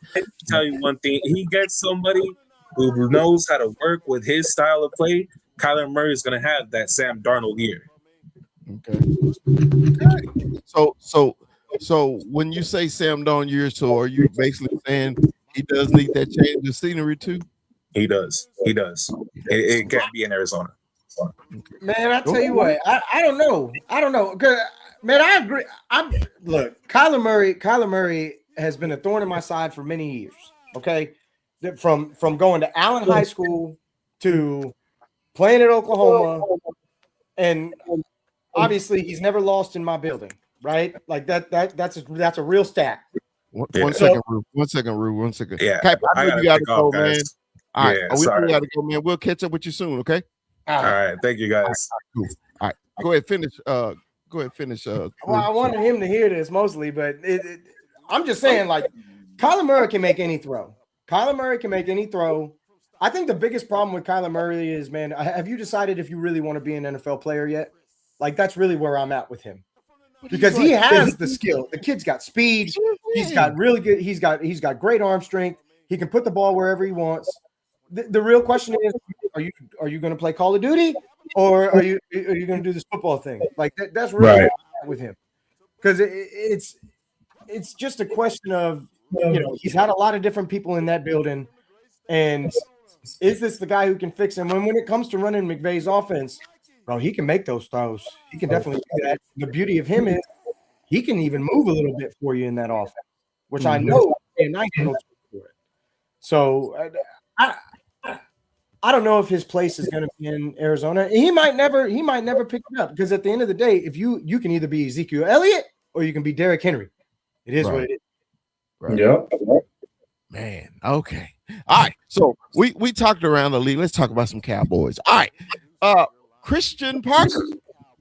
C: tell you one thing. He gets somebody who knows how to work with his style of play. Kyler Murray is going to have that Sam Darnold year.
A: Okay. So when you say Sam Darnold year, so are you basically saying he does need that change of scenery too?
C: He does. It can't be in Arizona.
B: Man, I tell you what, I don't know. Man, I agree. Look, Kyler Murray has been a thorn in my side for many years. Okay, from going to Allen High School to playing at Oklahoma, and obviously he's never lost in my building, right? Like that's a real stat.
A: One second, Rue.
C: Yeah,
A: I know you gotta go, man. All right, we gotta go, man. We'll catch up with you soon, okay?
C: All right, thank you guys.
A: All right, go ahead, finish.
B: Well, I wanted him to hear this mostly, but I'm just saying, like, Kyler Murray can make any throw. I think the biggest problem with Kyler Murray is, man, have you decided if you really want to be an NFL player yet? Like, that's really where I'm at with him. Because he has the skill. The kid's got speed. He's got really good. He's got great arm strength. He can put the ball wherever he wants. The real question is, are you going to play Call of Duty, or are you going to do this football thing? Like that's really right with him, because it's just a question of, you know, he's had a lot of different people in that building, and is this the guy who can fix him? When it comes to running McVay's offense, bro, he can make those throws. He can definitely do that. The beauty of him is he can even move a little bit for you in that offense, which I know and I can for it. So I don't know if his place is going to be in Arizona. He might never pick it up because at the end of the day, if you can either be Ezekiel Elliott or you can be Derrick Henry. It is what it is.
A: Right.
D: Yep.
A: Man, okay. All right. So we talked around the league. Let's talk about some Cowboys. All right. Christian Parker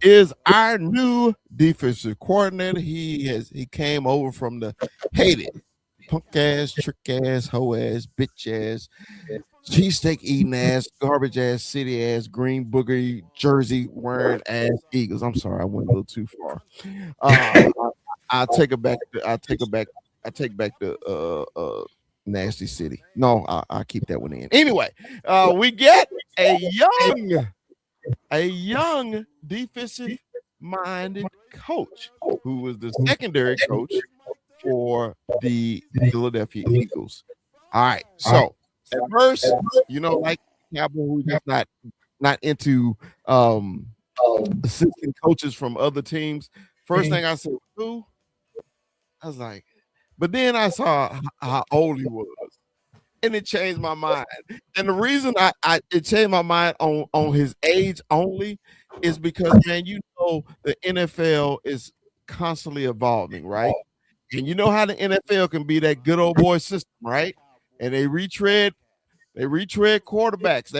A: is our new defensive coordinator. He came over from the hated punk ass, trick ass, hoe ass, bitch ass, cheesesteak eating ass, garbage ass, city ass, green booger jersey wearing ass Eagles. I'm sorry, I went a little too far. I'll take it back. I take back the nasty city. No, I'll keep that one in. Anyway, we get a young defensive minded coach who was the secondary coach for the Philadelphia Eagles. All right. So at first, like Cowboy, who's just not into assistant coaches from other teams. First thing I said, who? I was like, but then I saw how old he was, and it changed my mind. And the reason it changed my mind on his age only is because, man, the NFL is constantly evolving, right? And you know how the NFL can be that good old boy system, right? And they retread quarterbacks.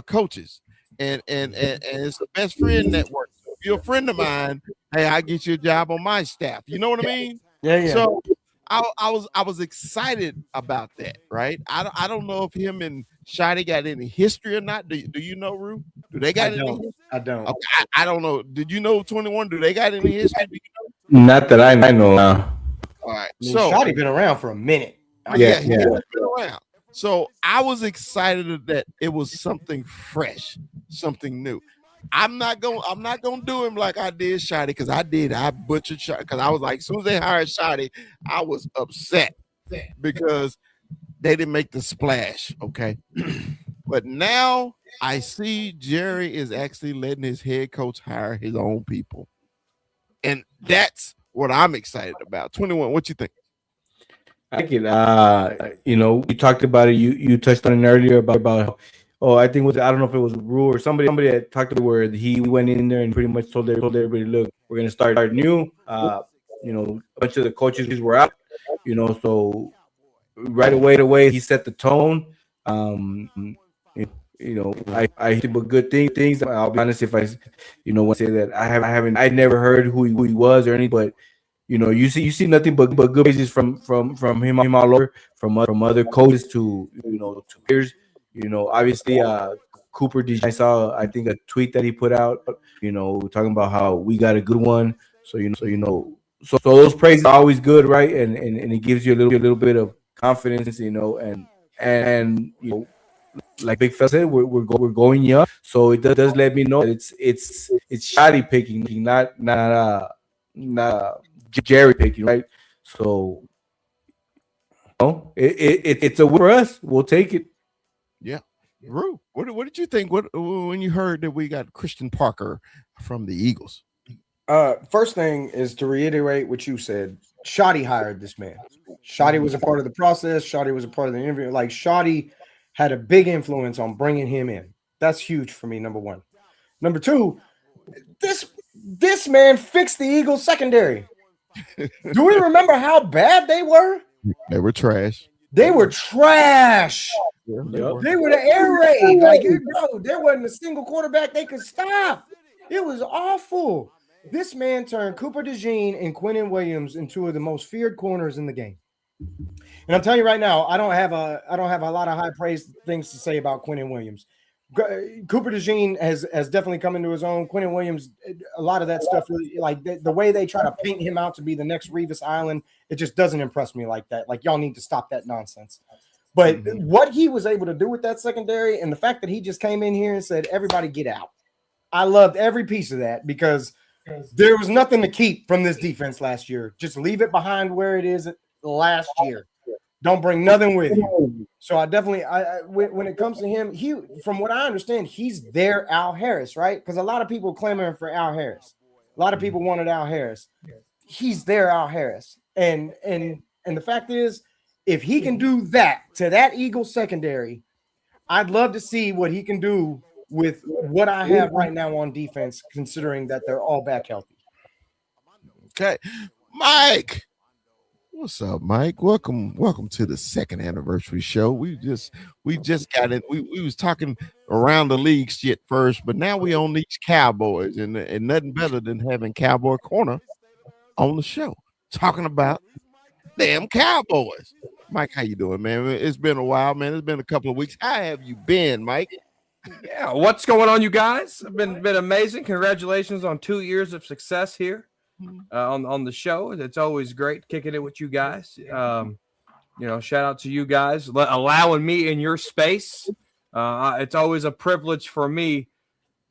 A: Coaches, and it's the best friend network. So if you're a friend of mine, hey, I get you a job on my staff. You know what I mean?
B: Yeah.
A: So I was excited about that, right? I don't know if him and Shotty got any history or not. Do you know, Rue? Do they got any history?
B: I don't.
A: Okay, I don't know. Did you know 21? Do they got any history? Do you know?
D: Not that I know now.
A: All right.
B: So Shotty been around for a minute.
A: Yeah. He's been around. So I was excited that it was something fresh, something new. I'm not gonna do him like I did Shotty, because I butchered Shotty, because I was like, as soon as they hired Shotty, I was upset because they didn't make the splash. Okay. But now I see Jerry is actually letting his head coach hire his own people. And that's what I'm excited about. 21, what you think?
D: I get you talked about it. You touched on it earlier about I think I don't know if it was Rue or somebody that talked about where he went in there and pretty much told everybody, look, we're gonna start new. A bunch of the coaches were out, so right away he set the tone. I think about good things. I'll be honest, if I want to say that I never heard who he was or anything, but you see nothing but good praises from him all over, from other coaches to to peers. Obviously, Cooper DeJean, I saw, I think, a tweet that he put out, talking about how we got a good one. So so those praises are always good, right? And it gives you a little bit of confidence, and like Big Fella said, we're going young, so it does let me know that it's Shotty picking, not Jerry picking, right? So it's a win for us. We'll take it.
A: Yeah. Rue, what did you think when you heard that we got Christian Parker from the Eagles?
B: First thing is to reiterate what you said. Shotty hired this man. Shotty was a part of the process. Shotty was a part of the interview. Like, Shotty had a big influence on bringing him in. That's huge for me, number one. Number two, this man fixed the Eagles secondary. Do we remember how bad they were?
A: They were trash.
B: They were trash.
A: Yeah,
B: they were the air raid. Like, there wasn't a single quarterback they could stop. It was awful. This man turned Cooper DeJean and Quinnen Williams into two of the most feared corners in the game. And I'm telling you right now, I don't have a lot of high praise things to say about Quinnen Williams. Cooper DeJean has definitely come into his own. Quinnen Williams, a lot of that stuff, really, like the way they try to paint him out to be the next Revis Island, it just doesn't impress me like that. Like, y'all need to stop that nonsense. But what he was able to do with that secondary, and the fact that he just came in here and said, everybody get out. I loved every piece of that, because there was nothing to keep from this defense last year. Just leave it behind where it is last year. Don't bring nothing with you. So I definitely, when it comes to him, from what I understand, he's their Al Harris, right? Because a lot of people clamoring for Al Harris. A lot of people wanted Al Harris. He's their Al Harris. And the fact is, if he can do that to that Eagles secondary, I'd love to see what he can do with what I have right now on defense, considering that they're all back healthy.
A: Okay, Mike. What's up, Mike? Welcome to the second anniversary show. We just got it. We was talking around the league shit first, but now we on these Cowboys, and nothing better than having Cowboy Corner on the show talking about damn Cowboys. Mike, how you doing, man? It's been a while, man. It's been a couple of weeks. How have you been, Mike?
E: Yeah, what's going on, you guys? Been amazing. Congratulations on 2 years of success here on the show. It's always great kicking it with you guys. Shout out to you guys allowing me in your space. It's always a privilege for me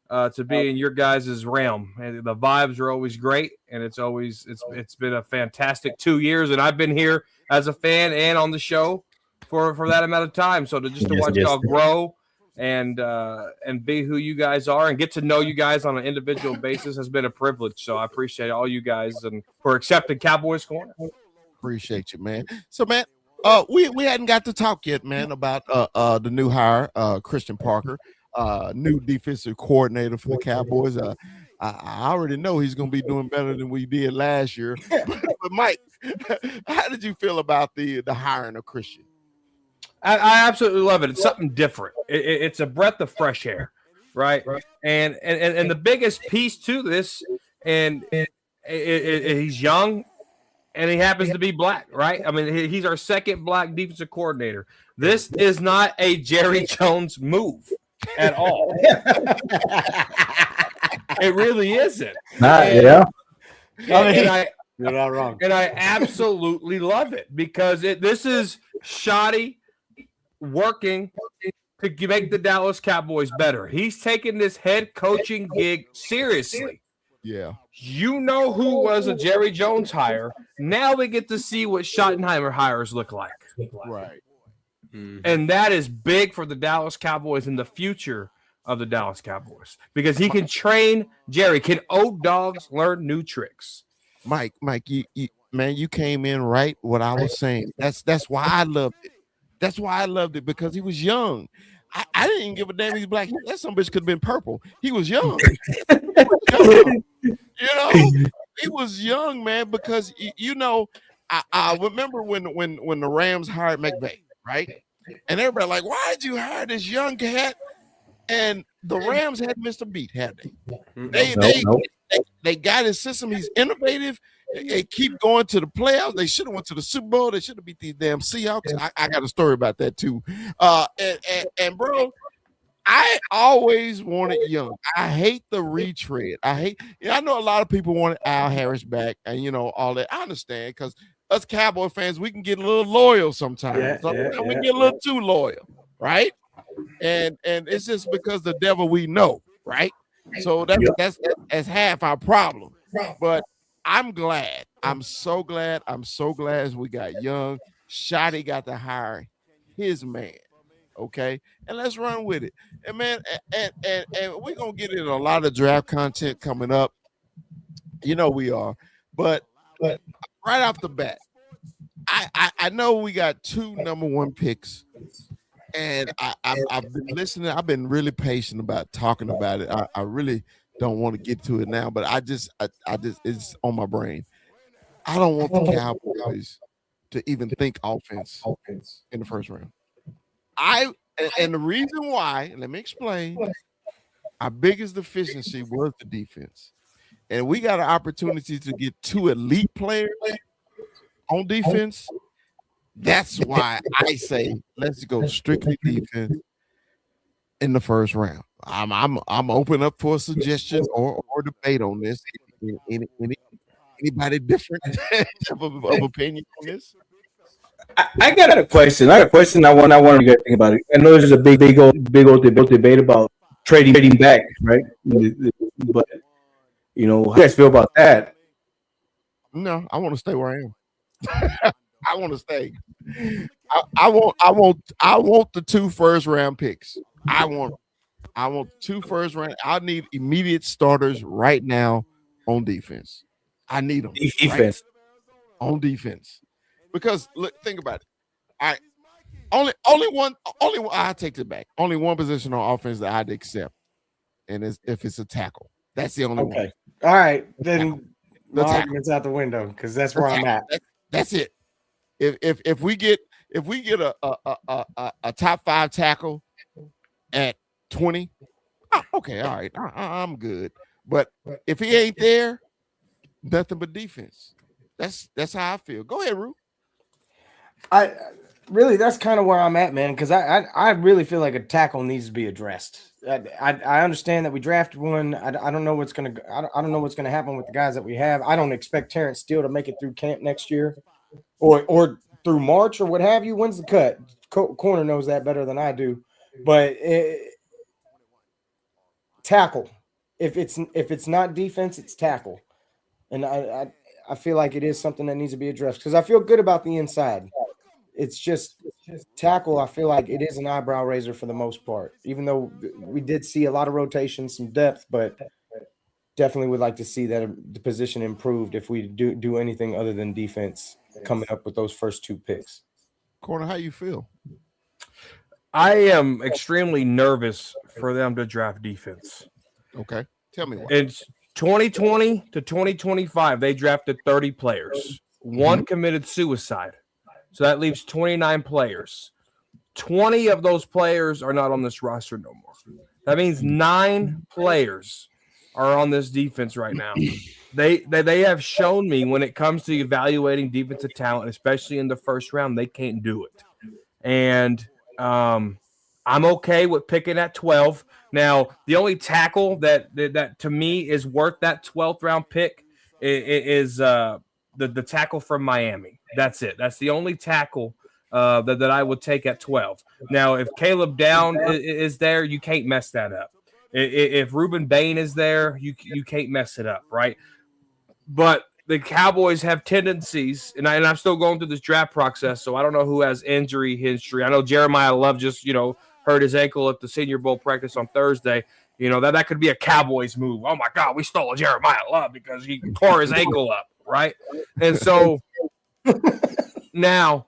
E: to be in your guys' realm. And the vibes are always great, and it's been a fantastic 2 years, and I've been here as a fan and on the show for that amount of time. So to watch y'all grow and be who you guys are and get to know you guys on an individual basis has been a privilege. So I appreciate all you guys and for accepting Cowboys Corner.
A: Appreciate you, man. So, man, we hadn't got to talk yet, man, about the new hire, Christian Parker, new defensive coordinator for the Cowboys. I already know he's going to be doing better than we did last year. But Mike, how did you feel about the hiring of Christian?
E: I absolutely love it. It's something different. It's a breath of fresh air, right? And the biggest piece to this, and he's young, and he happens to be black, right? I mean, he's our second black defensive coordinator. This is not a Jerry Jones move at all. It really isn't.
D: Yeah.
B: You're not wrong.
E: And I absolutely love it because this is shoddy working to make the Dallas Cowboys better. He's taking this head coaching gig seriously.
A: Yeah.
E: You know who was a Jerry Jones hire. Now we get to see what Schottenheimer hires look like.
A: Right.
E: And that is big for the Dallas Cowboys in the future of the Dallas Cowboys because he can train Jerry. Can old dogs learn new tricks?
A: Mike, you came in right what I was saying. That's why I loved it. That's why I loved it because he was young. I didn't even give a damn he's black. That some bitch could have been purple. He was young. He was young, man, because I remember when the Rams hired McVay, right? And everybody like, why did you hire this young cat? And the Rams had missed a beat, had they? They got his system. He's innovative. They keep going to the playoffs. They should have went to the Super Bowl. They should have beat these damn Seahawks. I got a story about that too. And bro, I always wanted young. I hate the retread. I know a lot of people wanted Al Harris back and all that. I understand because us Cowboy fans, we can get a little loyal sometimes. We get a little too loyal, right? And it's just because the devil we know, right? So that's half our problem. But I'm glad. I'm so glad we got young. Shotty got to hire his man. Okay. And let's run with it. And man, and we're gonna get into a lot of draft content coming up. We are, but right off the bat, I know we got 2 number 1 picks. And I've been listening. I've been really patient about talking about it. I really don't want to get to it now, but I just it's on my brain. I don't want the Cowboys to even think offense in the first round. And the reason why, let me explain. Our biggest deficiency was the defense, and we got an opportunity to get 2 elite players on defense. That's why I say let's go strictly defense in the first round. I'm open up for a suggestion or debate on this. Anybody different of opinion on this?
D: I got a question. I want you guys to think about it. I know this is a big old debate about trading back, right? But how do you guys feel about that?
A: No, I want to stay where I am. I want to stay. I want the 2 first round picks. I want 2 first round. I need immediate starters right now on defense. I need them
D: Defense
A: right? On defense because look, think about it. All right, only one. I take it back. Only one position on offense that I'd accept, and if it's a tackle, that's the only one.
B: Okay. All right. Then
A: The
B: my
A: tackle.
B: argument's out the window because that's where I'm at.
A: That's it. If we get a top 5 tackle at 20, okay, all right, I'm good. But if he ain't there, nothing but defense. That's how I feel. Go ahead, Rue.
B: I really, that's kind of where I'm at, man, because I really feel like a tackle needs to be addressed. I understand that we drafted one. I don't know what's gonna I don't know what's gonna happen with the guys that we have. I don't expect Terrence Steele to make it through camp next year, or through March or what have you. When's the cut? Corner knows that better than I do, but tackle. If it's not defense, it's tackle, and I feel like it is something that needs to be addressed because I feel good about the inside. It's just tackle. I feel like it is an eyebrow raiser for the most part, even though we did see a lot of rotation, some depth, but definitely would like to see that the position improved if we do anything other than defense coming up with those first 2 picks.
A: Corner, how you feel?
E: I am extremely nervous for them to draft defense.
A: Okay, tell me why.
E: It's 2020 to 2025. They drafted 30 players. One committed suicide. So that leaves 29 players. 20 of those players are not on this roster no more. That means 9 players are on this defense right now. They have shown me when it comes to evaluating defensive talent, especially in the first round, they can't do it. And I'm okay with picking at 12. Now, the only tackle that to me is worth that 12th round pick is the tackle from Miami. That's it. That's the only tackle that I would take at 12. Now, if Caleb Down is there, you can't mess that up. If Ruben Bain is there, you can't mess it up, right? But the Cowboys have tendencies, and I'm still going through this draft process, so I don't know who has injury history. I know Jeremiah Love just, hurt his ankle at the Senior Bowl practice on Thursday. That could be a Cowboys move. Oh, my God, we stole Jeremiah Love because he tore his ankle up, right? And so now,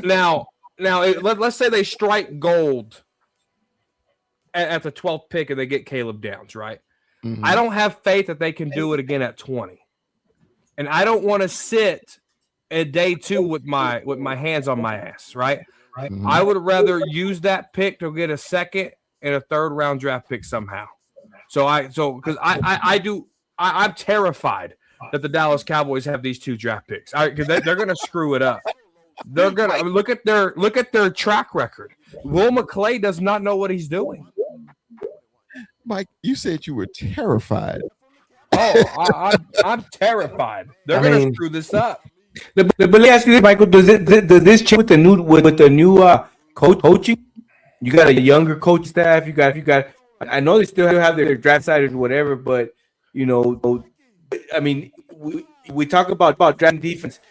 E: let's say they strike gold at the 12th pick and they get Caleb Downs, right? Mm-hmm. I don't have faith that they can do it again at 20. And I don't want to sit at day 2 with my hands on my ass, right? Mm-hmm. I would rather use that pick to get a 2nd and a 3rd round draft pick somehow. Because I'm terrified that the Dallas Cowboys have these 2 draft picks. Because they're going to screw it up. They're going to look at their track record. Will McClay does not know what he's doing.
A: Mike, you said you were terrified.
D: Oh,
E: I'm terrified. They're going to screw this up.
D: But let me ask you this, Michael. Does this change with the new coaching? You got a younger coach staff. You got. I know they still have their draft side or whatever, but I mean, we talk about drafting defense.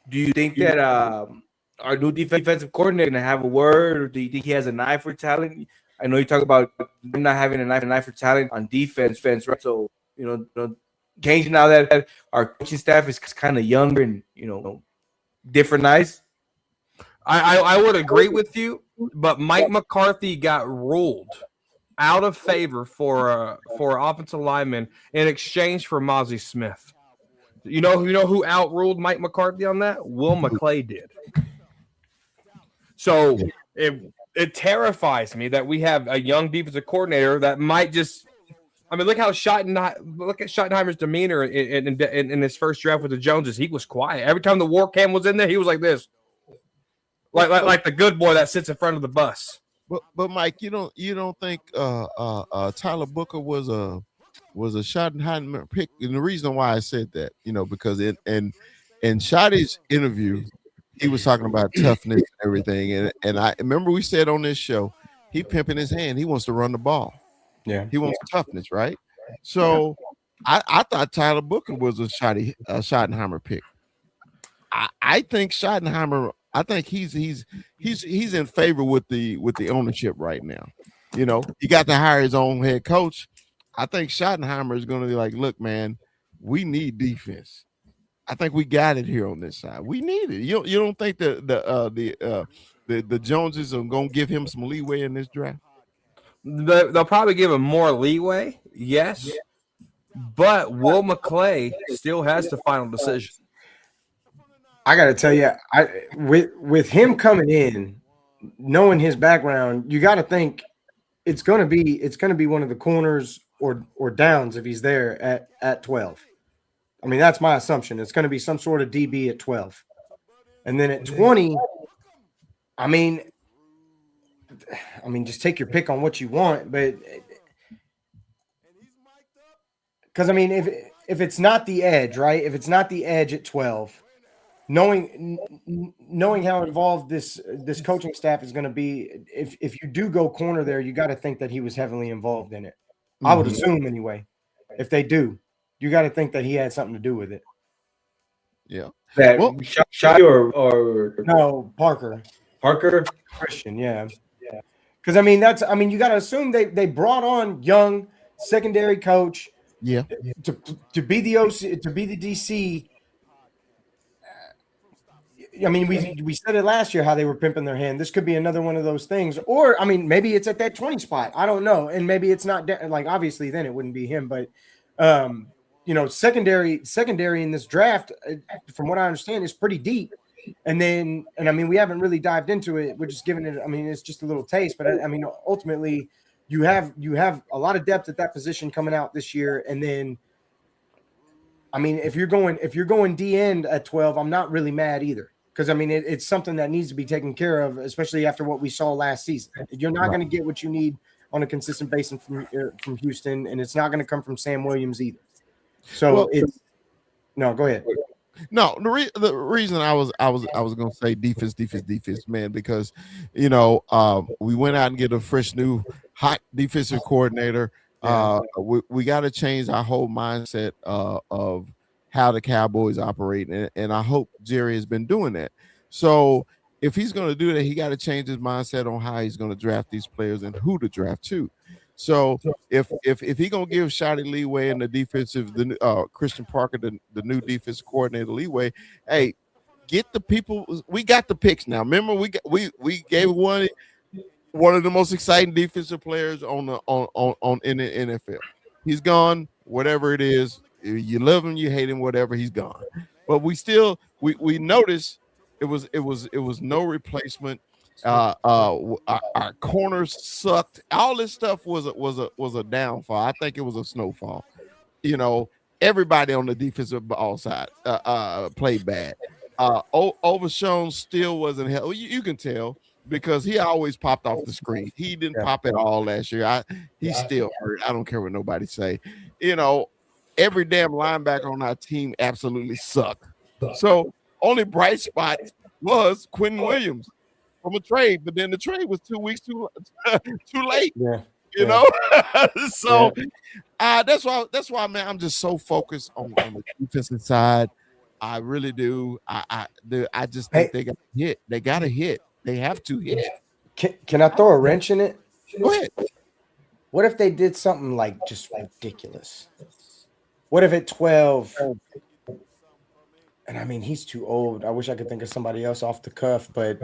D: Do you think that our new defensive coordinator gonna have a word, or do you think he has an eye for talent? I know you talk about not having an eye for talent on defense, right? So changing now that our coaching staff is kind of younger and different eyes.
E: I would agree with you, but Mike McCarthy got ruled out of favor for offensive lineman in exchange for Mozzie Smith. You know who outruled Mike McCarthy on that? Will McClay did. So it terrifies me that we have a young defensive coordinator that might just. I mean, look at Schottenheimer's demeanor in his first draft with the Joneses. He was quiet every time the war cam was in there. He was like this, like the good boy that sits in front of the bus.
A: But Mike, you don't think Tyler Booker was a Schottenheimer pick? And the reason why I said that, because in Schotty's interview, he was talking about toughness and everything, and I remember we said on this show, he pimping his hand. He wants to run the ball.
B: Yeah,
A: he wants toughness, right? So I thought Tyler Booker was a Schottenheimer pick. I think Schottenheimer. I think he's in favor with the ownership right now. He got to hire his own head coach. I think Schottenheimer is going to be like, look, man, we need defense. I think we got it here on this side. We need it. You don't think the Joneses are gonna give him some leeway in this draft?
E: They'll probably give him more leeway, yes, but Will McClay still has the final decision.
B: I got to tell you, with him coming in, knowing his background, you got to think it's going to be one of the corners or downs if he's there at 12. I mean, that's my assumption. It's going to be some sort of DB at 12, and then at 20, I mean, just take your pick on what you want, but because I mean, if it's not the edge, right? If it's not the edge at 12. Knowing how involved this coaching staff is going to be, if you do go corner there, you got to think that he was heavily involved in it. Mm-hmm. I would assume anyway. If they do, you got to think that he had something to do with it.
A: Yeah.
D: That Shotty or
B: no, Parker Christian, yeah. Because I mean you got to assume they brought on young secondary coach, to be the OC, to be the DC. I mean, we said it last year how they were pimping their hand. This could be another one of those things. Or, I mean, maybe it's at that 20 spot. I don't know. And maybe it's not like obviously then it wouldn't be him. But, secondary in this draft, from what I understand, is pretty deep. And I mean, we haven't really dived into it. We're just giving it. I mean, it's just a little taste. But I mean, ultimately, you have a lot of depth at that position coming out this year. And then, I mean, if you're going D end at 12, I'm not really mad either. Because, I mean, it's something that needs to be taken care of, especially after what we saw last season. You're not going to get what you need on a consistent basis from Houston, and it's not going to come from Sam Williams either. So go ahead.
A: No, the reason I was going to say defense, man, because we went out and get a fresh new hot defensive coordinator. We got to change our whole mindset of how the Cowboys operate, and I hope Jerry has been doing that. So if he's going to do that, he got to change his mindset on how he's going to draft these players and who to draft to. So if he going to give Shotty leeway and Christian Parker, the new defensive coordinator, leeway, hey, get the people. We got the picks now. Remember, we gave one of the most exciting defensive players in the NFL. He's gone. Whatever it is. You love him, you hate him, whatever, he's gone. But we still we noticed it was no replacement. Our corners sucked. All this stuff was a downfall. I think it was a snowfall. Everybody on the defensive ball side played bad. Overshown still wasn't hell. You can tell because he always popped off the screen. He didn't pop at all last year. He's still hurt. I don't care what nobody say. Every damn linebacker on our team absolutely sucked. So only bright spot was Quentin Williams from a trade, but then the trade was 2 weeks too late. So that's why, man, I'm just so focused on the defensive side. I really do. I just think they got to hit. They got to hit. They have to hit.
B: Can I throw a wrench in it?
A: Go ahead.
B: What if they did something like just ridiculous? What if at 12, and I mean, he's too old. I wish I could think of somebody else off the cuff, but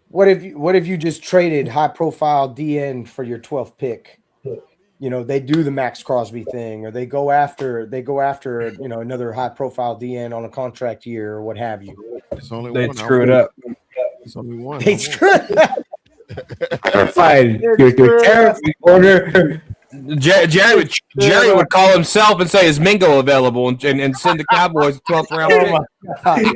B: what if you just traded high profile DN for your 12th pick? They do the Max Crosby thing, or they go after another high profile DN on a contract year or what have you.
E: They screw it up.
A: It's only one.
B: They screw it up.
D: Terrified. You're terribly order.
E: Jerry would call himself and say, "Is Mingo available?" and send the Cowboys 12th round pick.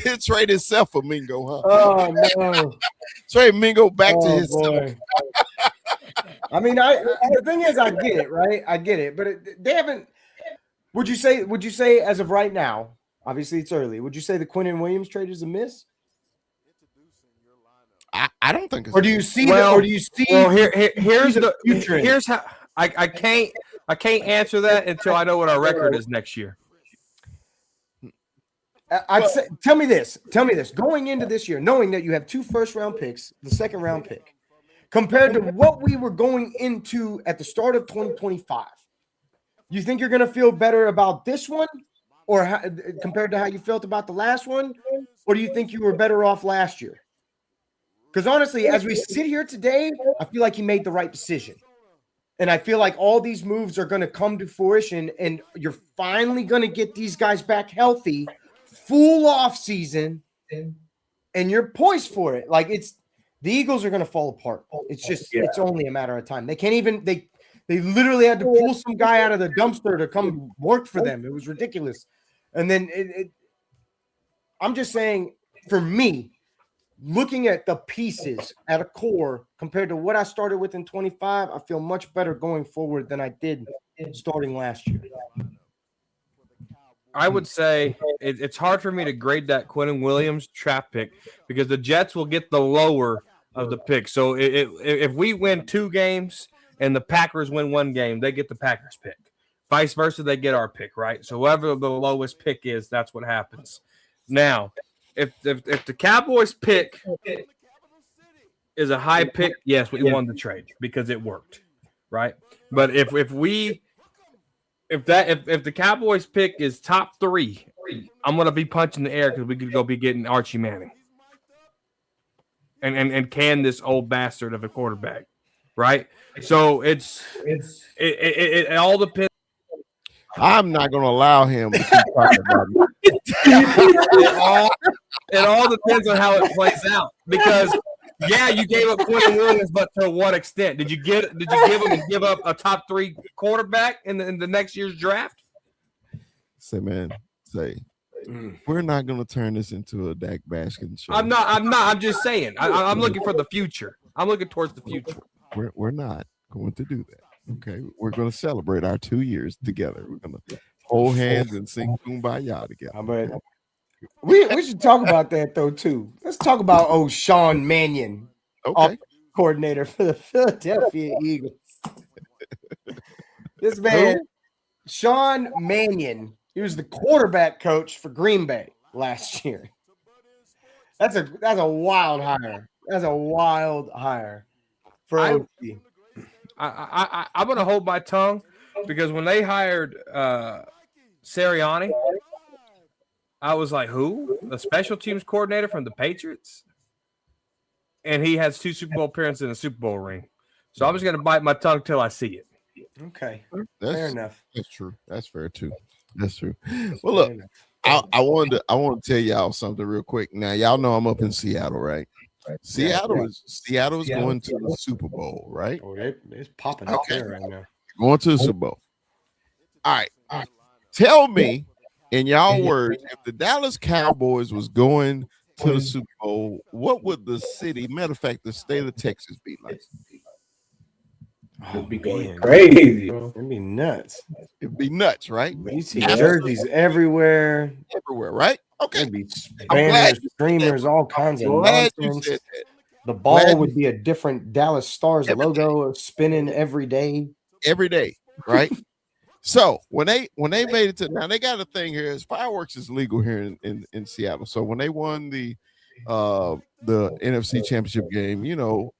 A: He'll trade himself for Mingo, huh?
B: Oh no!
A: Trade Mingo back to his.
B: I mean, the thing is, I get it, right? I get it, but they haven't. Would you say as of right now? Obviously, it's early. Would you say the Quentin Williams trade is a miss?
A: I don't think.
B: Or do you see?
E: Well,
B: future?
E: Here's how I can't answer that until I know what our record is next year.
B: I'd say, tell me this. Going into this year, knowing that you have 2 first-round picks, the second-round pick, compared to what we were going into at the start of 2025, you think you're going to feel better about this one or compared to how you felt about the last one, or do you think you were better off last year? Because honestly, as we sit here today, I feel like he made the right decision. And I feel like all these moves are going to come to fruition, and you're finally going to get these guys back healthy, full off season, and you're poised for it. Like the Eagles are going to fall apart. It's just it's only a matter of time. They can't even they literally had to pull some guy out of the dumpster to come work for them. It was ridiculous. And then I'm just saying, for me, looking at the pieces at a core compared to what I started with in 25, I feel much better going forward than I did starting last year.
E: I would say it's hard for me to grade that Quinnen Williams trap pick because the Jets will get the lower of the pick. So if we win 2 games and the Packers win 1 game, they get the Packers pick. Vice versa, they get our pick, right? So whoever the lowest pick is, that's what happens. Now, if the Cowboys pick is a high pick, yes, we won the trade because it worked, right? But if the Cowboys pick is top 3, I'm gonna be punching the air because we could go be getting Archie Manning and can this old bastard of a quarterback, right? So it all depends.
A: I'm not going to allow him to keep talking about me.
E: It all depends on how it plays out because you gave up Quinnen Williams, but to what extent? Did you give up a top 3 quarterback in the next year's draft?
A: We're not going to turn this into a Dak Baskin show.
E: I'm not. I'm just saying. I'm looking for the future. I'm looking towards the future.
A: We're not going to do that. Okay, we're going to celebrate our 2 years together. We're going to hold hands and sing Kumbaya together.
B: We should talk about that though too. Let's talk about Sean Mannion, coordinator for the Philadelphia Eagles. This man, Sean Mannion, he was the quarterback coach for Green Bay last year. That's a wild hire. That's a wild hire for OT.
E: I'm going to hold my tongue because when they hired Sirianni, I was like, who? The special teams coordinator from the Patriots? And he has 2 Super Bowl appearances in a Super Bowl ring. So I'm just going to bite my tongue till I see it.
B: Okay. Fair enough.
A: That's true. That's fair too. That's true. Well, look, I wanted to tell y'all something real quick. Now, y'all know I'm up in Seattle, right? Seattle is going to the Super Bowl, right?
B: Oh, it's popping up there right now.
A: Going to the Super Bowl. All right. Tell me, in y'all words, if the Dallas Cowboys was going to the Super Bowl, what would the city, matter of fact, the state of Texas be like?
D: It'd be going crazy.
B: It'd be nuts.
A: It'd be nuts, right?
B: You see jerseys everywhere.
A: Everywhere, right? Okay.
B: It'd be banners, streamers, all kinds of nonsense. The ball would be a different Dallas Stars logo spinning every day.
A: Every day, right? So when they made it to now, they got a thing here. Is fireworks is legal here in Seattle. So when they won the NFC Championship game, you know,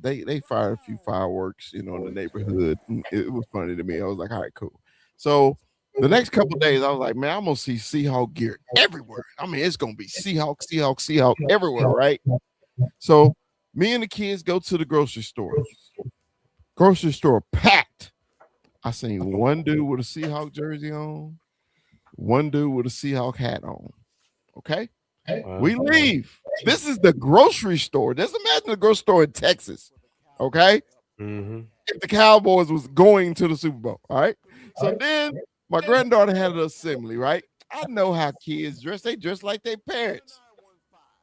A: they fired a few fireworks, you know, in the neighborhood. It was funny to me. I was like, all right, cool. So the next couple of days, I was like, man, I'm gonna see Seahawk gear everywhere. I mean, it's gonna be Seahawk everywhere, right? So me and the kids go to the grocery store. Grocery store packed. I seen one dude with a Seahawk jersey on, one dude with a Seahawk hat on. Okay. We leave. This is the grocery store. Just imagine the grocery store in Texas. Okay.
B: Mm-hmm.
A: If the Cowboys was going to the Super Bowl. All right. So then my granddaughter had an assembly, right? I know how kids dress. They dress like their parents.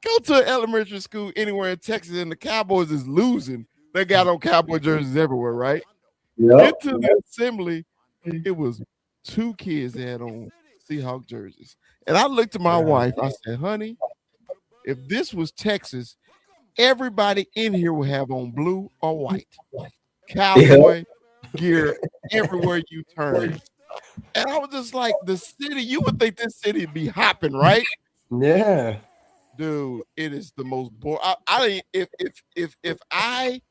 A: Go to an elementary school anywhere in Texas and the Cowboys is losing. They got on Cowboy jerseys everywhere, right? Get to the assembly. It was 2 kids that had on Seahawk jerseys. And I looked at my wife. I said, honey, if this was Texas, everybody in here would have on blue or white. Cowboy gear everywhere you turn. And I was just like, the city, you would think this city would be hopping, right?
B: Yeah.
A: Dude, it is the most boring. If I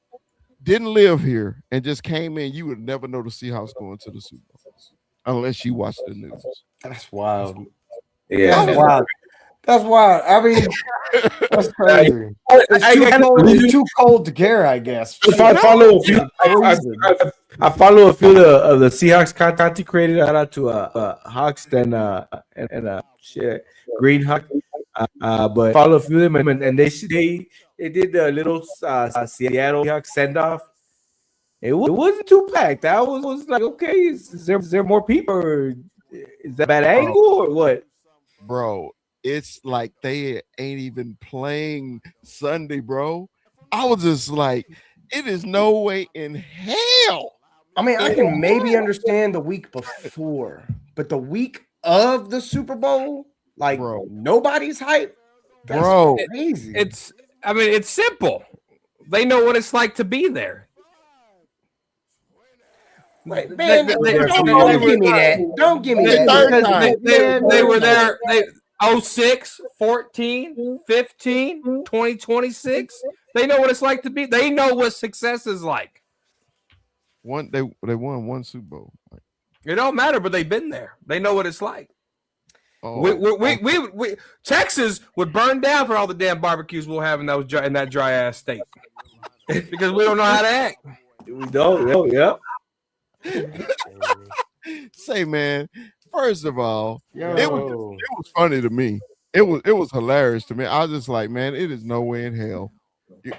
A: didn't live here and just came in, you would never know the Seahawks going to the Super Bowl unless you watch the news.
B: That's wild.
D: Yeah.
B: That's wild. That's wild. I mean, that's crazy. It's too cold to care, I guess.
D: I follow a few. I follow a few of the Seahawks content creators. Shout out to Hawks and shit, Green Hawk. But follow a few of them, and they did the little Seattle Seahawks send off. It wasn't too packed. I was like, okay, is there more people? Or is that bad angle or what?
A: Bro, it's like they ain't even playing Sunday, bro. I was just like, it is no way in hell.
B: I mean, I can maybe understand the week before, but the week of the Super Bowl, like,
A: Bro.
B: nobody's hype. That's
A: Bro.
B: crazy.
E: It's simple. They know what it's like to be there.
B: Wait, man, don't give me that. Don't give me that.
E: They were there. 06, 14, 15, 2026. They know what it's like to be. They know what success is like.
A: They won one Super Bowl.
E: It don't matter, but they've been there. They know what it's like.
A: Oh,
E: We Texas would burn down for all the damn barbecues we'll have in that dry ass state because we don't know how to act.
D: We don't. Yeah.
A: Say, man, first of all,
B: Yo.
A: it was funny to me. It was hilarious to me. I was just like, man, it is no way in hell.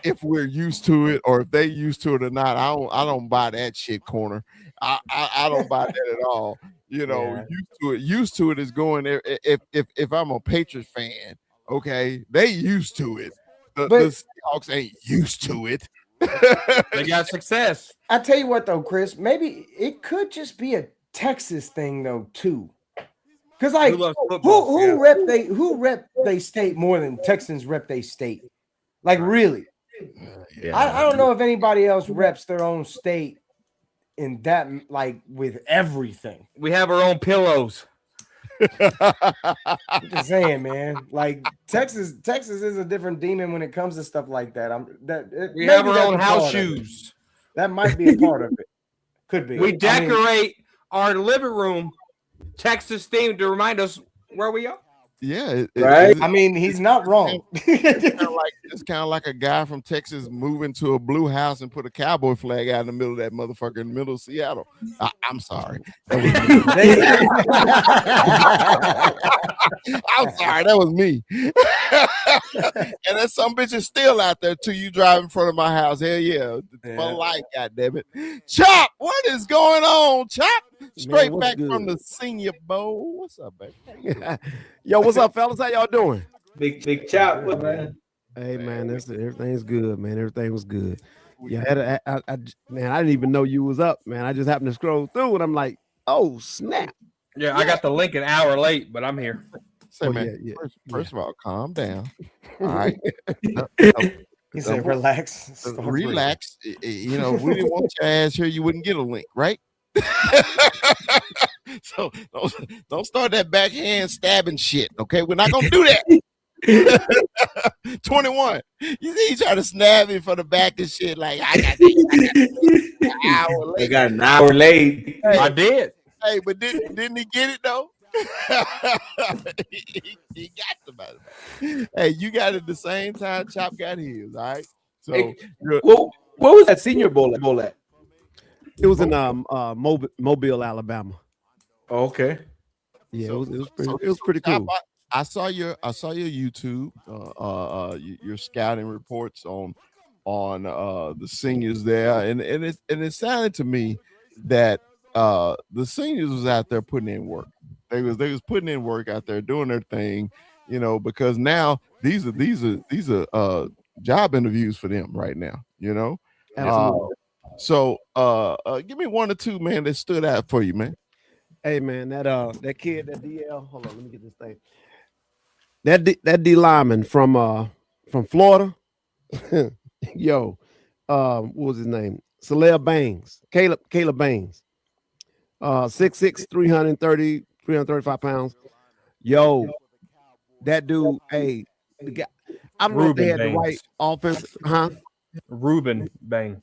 A: If we're used to it or if they used to it or not, I don't buy that shit corner. I don't buy that at all. You know, used to it is going there. If I'm a Patriots fan, okay, they used to it. The Seahawks ain't used to it.
E: They got success.
B: I tell you what, though, Chris, maybe it could just be a Texas thing, though, too. Because, like, who rep they state more than Texans rep they state? Like, really?
A: Yeah.
B: I don't know if anybody else reps their own state in that, like, with everything.
E: We have our own pillows.
B: I'm just saying, man. Like, Texas is a different demon when it comes to stuff like that.
E: We have our own house shoes.
B: That might be a part of it. Could be.
E: We decorate our living room Texas themed to remind us where we are.
A: Yeah,
B: right. I mean, he's not wrong.
A: It's kind of like a guy from Texas moving to a blue house and put a cowboy flag out in the middle of that motherfucker in the middle of Seattle. I'm sorry. I'm sorry, that was me. And that some bitch is still out there till you drive in front of my house. Hell yeah, for life, goddammit. Chop, what is going on, Chop? Straight man, back good? From the Senior Bowl. What's up, baby?
F: Yo, what's up, fellas? How y'all doing?
D: Big Chop, man.
F: Hey, man, everything's good, man. Everything was good. Yeah, man, I didn't even know you was up, man. I just happened to scroll through, and I'm like, oh snap!
E: Yeah, I got the link an hour late, but I'm here.
A: Say, man, first of all, calm down. All right.
B: He said, relax.
A: Relax. You know, if we didn't want your ass here, you wouldn't get a link, right? So don't start that backhand stabbing shit. Okay, we're not gonna do that. 21. You see, he trying to snap me for the back and shit. Like I got an hour late.
D: They got an hour late.
E: Hey, I did.
A: Hey, but didn't he get it though? he got the money. Hey, you got it at the same time Chop got his. All right. So,
D: hey, what was that Senior Bowl at?
F: It was in Mobile, Alabama.
D: Oh, okay.
F: Yeah, it was pretty cool.
A: I saw your YouTube, your scouting reports on the seniors there, and it sounded to me that the seniors was out there putting in work. They was putting in work out there doing their thing, you know, because now these are job interviews for them right now, you know. So give me one or two, man, that stood out for you, man.
F: Hey, man, that kid, that DL. Hold on, let me get this thing. That D lineman from Florida. Yo, what was his name? Saleh Bangs. Caleb Bangs. 6'6", 335 pounds. Yo, that dude, hey, the guy, I don't know if they had the right offense, huh?
E: Ruben Bang.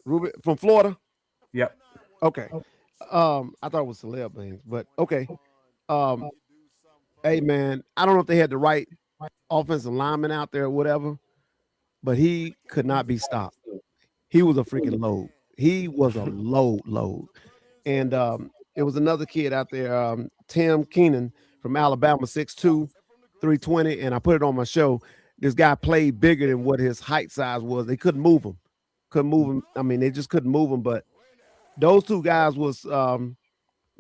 F: Ruben from Florida?
E: Yep.
F: Okay. I thought it was Saleh Bangs, but okay. Hey man, I don't know if they had the right offensive lineman out there or whatever, but he could not be stopped. He was a freaking load. He was a load. And it was another kid out there, Tim Keenan from Alabama, 6'2", 320, and I put it on my show. This guy played bigger than what his height size was. They couldn't move him. I mean, they just couldn't move him. But those two guys was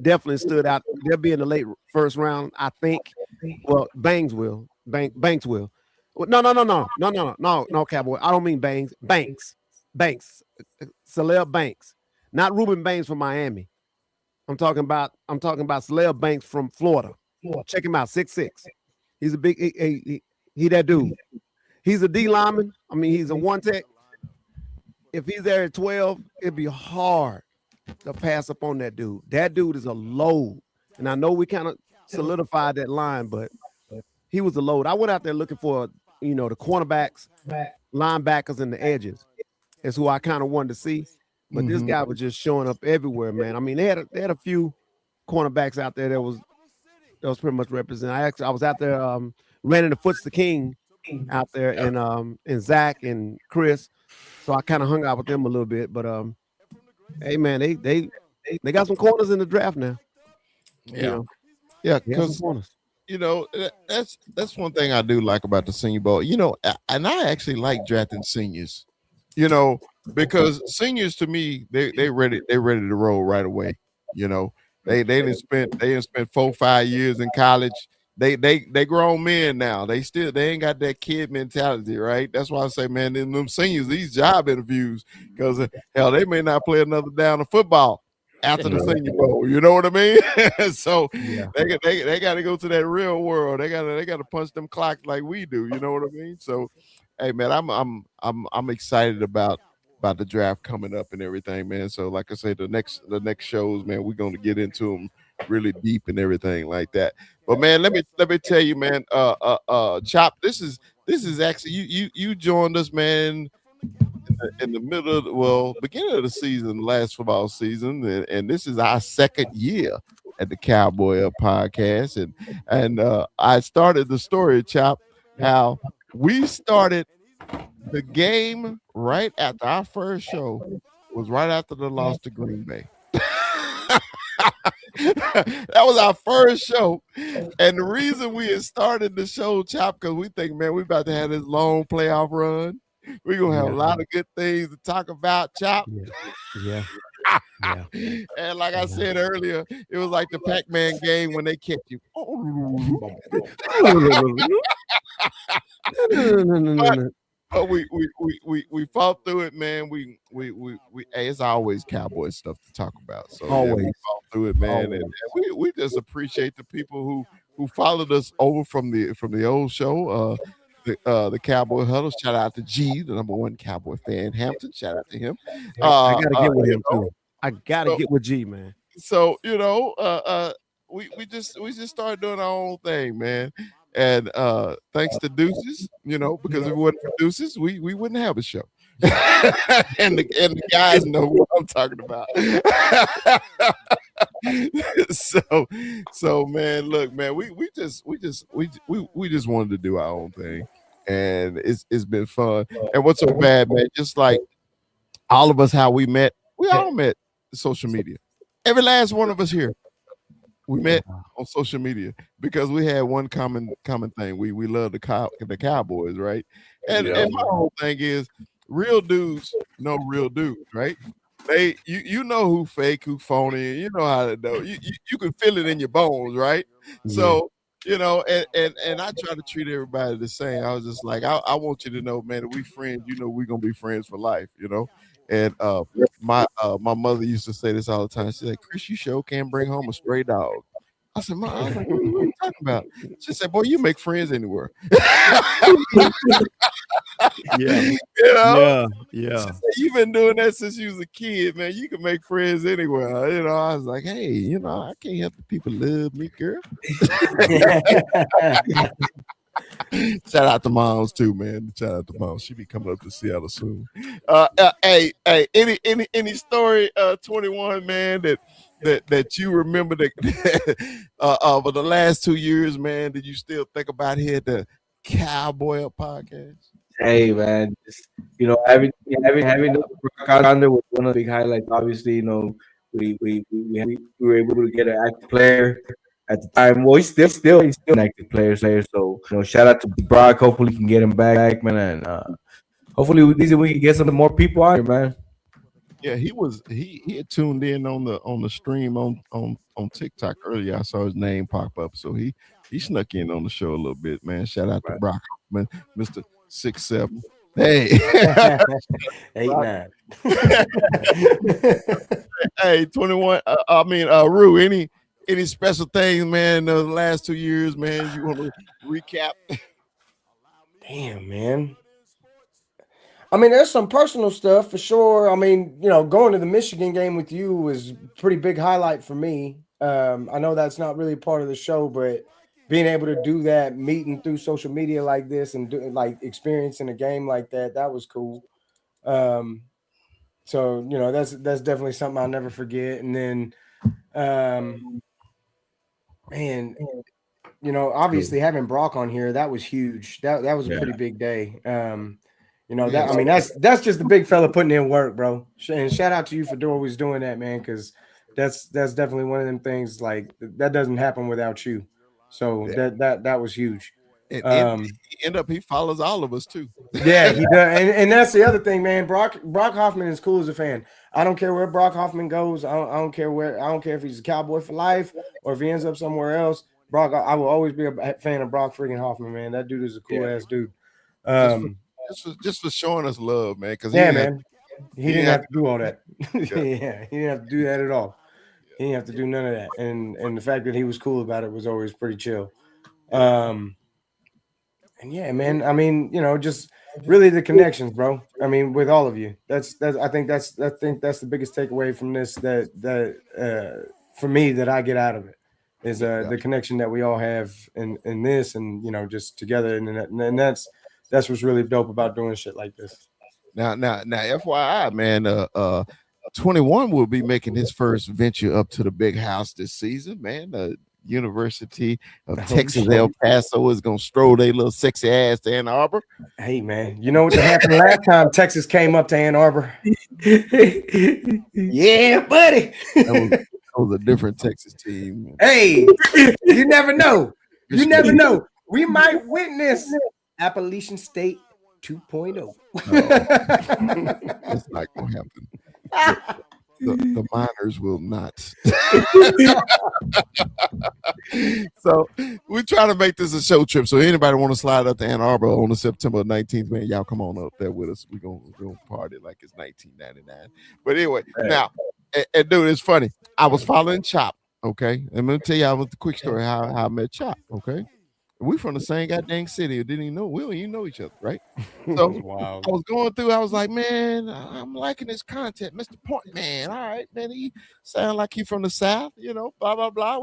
F: definitely stood out. They'll be in the late first round, I think. Well, Banks will. Banks will. Well, no, Cowboy. I don't mean Banks. Banks. Saleh Banks. Not Ruben Banks from Miami. I'm talking about Saleh Banks from Florida. Check him out, 6'6". He's a big he that dude. He's a D lineman. I mean, he's a one tech. If he's there at 12, it'd be hard to pass up on that dude. That dude is a load. And I know we kind of solidified that line, but he was a load. I went out there looking for, the cornerbacks, linebackers, and the edges. That's who I kind of wanted to see. But this guy was just showing up everywhere, man. I mean, they had a few cornerbacks out there that was pretty much represented. I was out there, ran into Foots the King out there, and Zach and Chris. So I kind of hung out with them a little bit. But hey, man, they got some corners in the draft now.
A: Yeah, because that's one thing I do like about the Senior Bowl. And I actually like drafting seniors. Because seniors to me, they ready to roll right away. They didn't spend 4-5 years in college. They grown men now. They ain't got that kid mentality, right? That's why I say, man, in them seniors, these job interviews, because hell, they may not play another down of football after the Senior Bowl. You know what I mean? So they got to go to that real world. They got to punch them clocks like we do. You know what I mean? So, hey, man, I'm excited about the draft coming up and everything, man. So, like I said, the next shows, man, we're going to get into them really deep and everything like that. But man, let me tell you, man, Chop, this is actually you joined us, man, in the middle of beginning of the season, last football season, and this is our second year at the Cowboy Up podcast, and I started the story, Chop, how we started the game right after our first show was right after the loss to Green Bay. That was our first show, and the reason we had started the show, Chop, because we think, man, we about to have this long playoff run. We're gonna have a lot of good things to talk about, Chop.
F: Yeah.
A: And like I said earlier, it was like the Pac-Man game when they kicked you. But we fought through it, man. We hey, it's always Cowboy stuff to talk about. So
F: always
A: we fought through it, man. And we just appreciate the people who followed us over from the old show. The Cowboy Huddle. Shout out to G, the number one Cowboy fan, Hampton. Shout out to him.
F: I gotta get with him too. I gotta get with G, man.
A: So we just started doing our own thing, man. And thanks to Deuces, because if it wasn't for Deuces, we wouldn't have a show. and the guys know what I'm talking about. So man, look, man, we just wanted to do our own thing, and it's been fun. And what's so bad, man? Just like all of us, how we all met social media. Every last one of us here, we met on social media because we had one common thing. We love the Cowboys, right? And my whole thing is real dudes know real dudes, right? They you know who fake, who phony, you know how to know. You can feel it in your bones, right? Yeah. So, and I try to treat everybody the same. I was just like, I want you to know, man, if we friends, we're gonna be friends for life, And my mother used to say this all the time. She said, Chris, you sure can't bring home a stray dog. I said, Mom, what are you talking about? She said, boy, you make friends anywhere.
F: Yeah.
A: She said, you've been doing that since you was a kid, man. You can make friends anywhere. I was like, hey, I can't help the people love me, girl. Shout out to moms too, man. Shout out to moms. She be coming up to Seattle soon. Hey, any story, 21, man, that that you remember over the last 2 years, man? Did you still think about here at the Cowboy Up podcast?
D: Hey man, just, having the Brock on there was one of the big highlights. Obviously, we were able to get an active player at the time. Well, he's still an active player. So shout out to Brock. Hopefully, we can get him back, man, and hopefully we can get some more people out here, man.
A: Yeah, he had tuned in on the stream on TikTok earlier. I saw his name pop up, so he snuck in on the show a little bit, man. Shout out to Brock Hoffman, Mr. 6'7". Hey,
B: 8'9".
A: Hey, 21. Rue, any special things, man? The last 2 years, man. You want to recap?
B: Damn, man. I mean, there's some personal stuff for sure. I mean, going to the Michigan game with you was a pretty big highlight for me. I know that's not really part of the show, but being able to do that, meeting through social media like this and experiencing a game like that was cool. So, that's definitely something I'll never forget. And then, man, obviously having Brock on here, that was huge. That was a pretty big day. That's just the big fella putting in work, bro. And shout out to you for always doing that, man, because that's definitely one of them things like that doesn't happen without you. So that was huge.
A: He follows all of us too.
B: Yeah, he does. And that's the other thing, man. Brock Hoffman is cool as a fan. I don't care where Brock Hoffman goes. I don't care if he's a Cowboy for life or if he ends up somewhere else. Brock, I will always be a fan of Brock freaking Hoffman, man. That dude is a cool ass dude.
A: Just for showing us love, man. Because
B: he didn't have to do all that. Yeah, he didn't have to do that at all. He didn't have to do none of that. And the fact that he was cool about it was always pretty chill. And yeah, man. I mean, just really the connections, bro. I mean, with all of you. I think that's the biggest takeaway from this that for me that I get out of it is the connection that we all have in this and just together and that's what's really dope about doing shit like this.
A: Now, FYI, man, 21 will be making his first venture up to the big house this season, man. The University of Texas El Paso is gonna stroll their little sexy ass to Ann Arbor.
B: Hey, man, you know what happened last time Texas came up to Ann Arbor? Yeah, buddy.
A: That was a different Texas team.
B: Hey, you never know. You never know. We might witness Appalachian State 2.0.
A: That's not gonna happen. The miners will not. So we try to make this a show trip. So anybody want to slide up to Ann Arbor on the September 19th, man, y'all come on up there with us. We're gonna party like it's 1999. But anyway, now, and dude, it's funny. I was following Chop. Okay, I'm gonna tell y'all the quick story how I met Chop. Okay. We from the same goddamn city. Didn't even know. We don't even know each other, right? So wow. I was going through. I was like, man, I'm liking this content, Mr. Point, man. All right, man. He sound like he from the South, blah blah blah.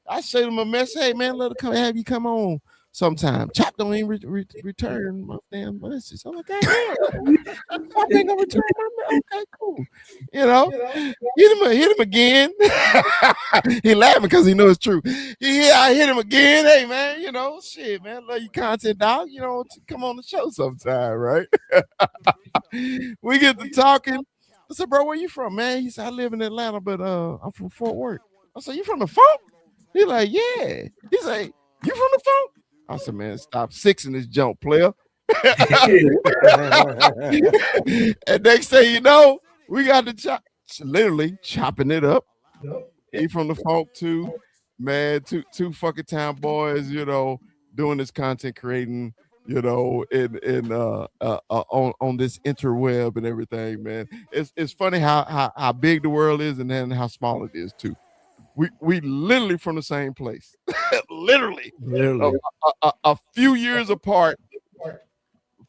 A: I sent him a message. Hey, man, let her have you come on sometime. Chop don't even return my damn message. I'm like, God damn, I think I'm returning my message. Okay, cool. Hit him again. He laughing because he knows it's true. Yeah, I hit him again. Hey, man, shit, man, love your content, dog. Come on the show sometime, right? We get to talking. I said, bro, where you from, man? He said, I live in Atlanta, but I'm from Fort Worth. I said, you from the Funk? He like, yeah. He said, you from the Funk? I said, man, stop sixing this jump, player. And next thing you know, we got the literally chopping it up. He from the Funk too, man. Two fucking town boys, doing this content creating, in on this interweb and everything, man. It's funny how big the world is and then how small it is too. We literally from the same place, literally. A few years apart,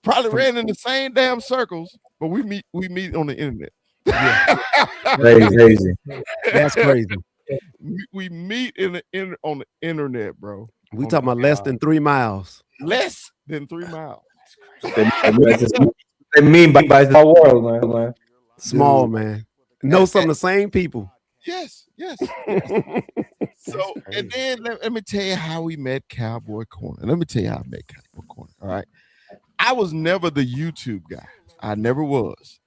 A: probably ran in the same damn circles, but we meet on the internet.
D: Yeah. Crazy.
F: That's crazy.
A: We meet on the internet, bro.
F: We talking about less than 3 miles.
A: Less than 3 miles.
D: They mean by the world, man.
F: Small, man. Know some of the same people.
A: Yes. So, and then let me tell you how we met Cowboy Corner. Let me tell you how I met Cowboy Corner. All right. I was never the YouTube guy. I never was.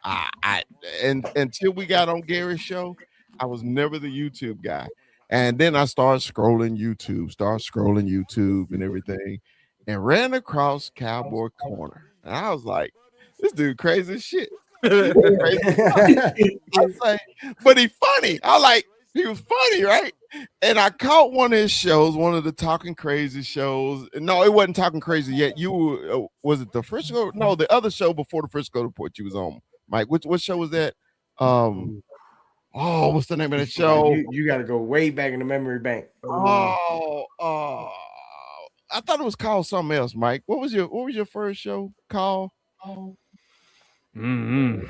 A: And until we got on Gary's show, I was never the YouTube guy. And then I started scrolling YouTube and everything, and ran across Cowboy Corner. And I was like, this dude crazy as shit. I was like, but he funny. He was funny, right? And I caught one of his shows, one of the Talking Crazy shows. No, it wasn't Talking Crazy yet. Was it the Frisco? No, the other show before the Frisco Report you was on, Mike. What show was that? What's the name of the show?
B: You got to go way back in the memory bank.
A: I thought it was called something else, Mike. What was your first show called?
E: Mm-hmm.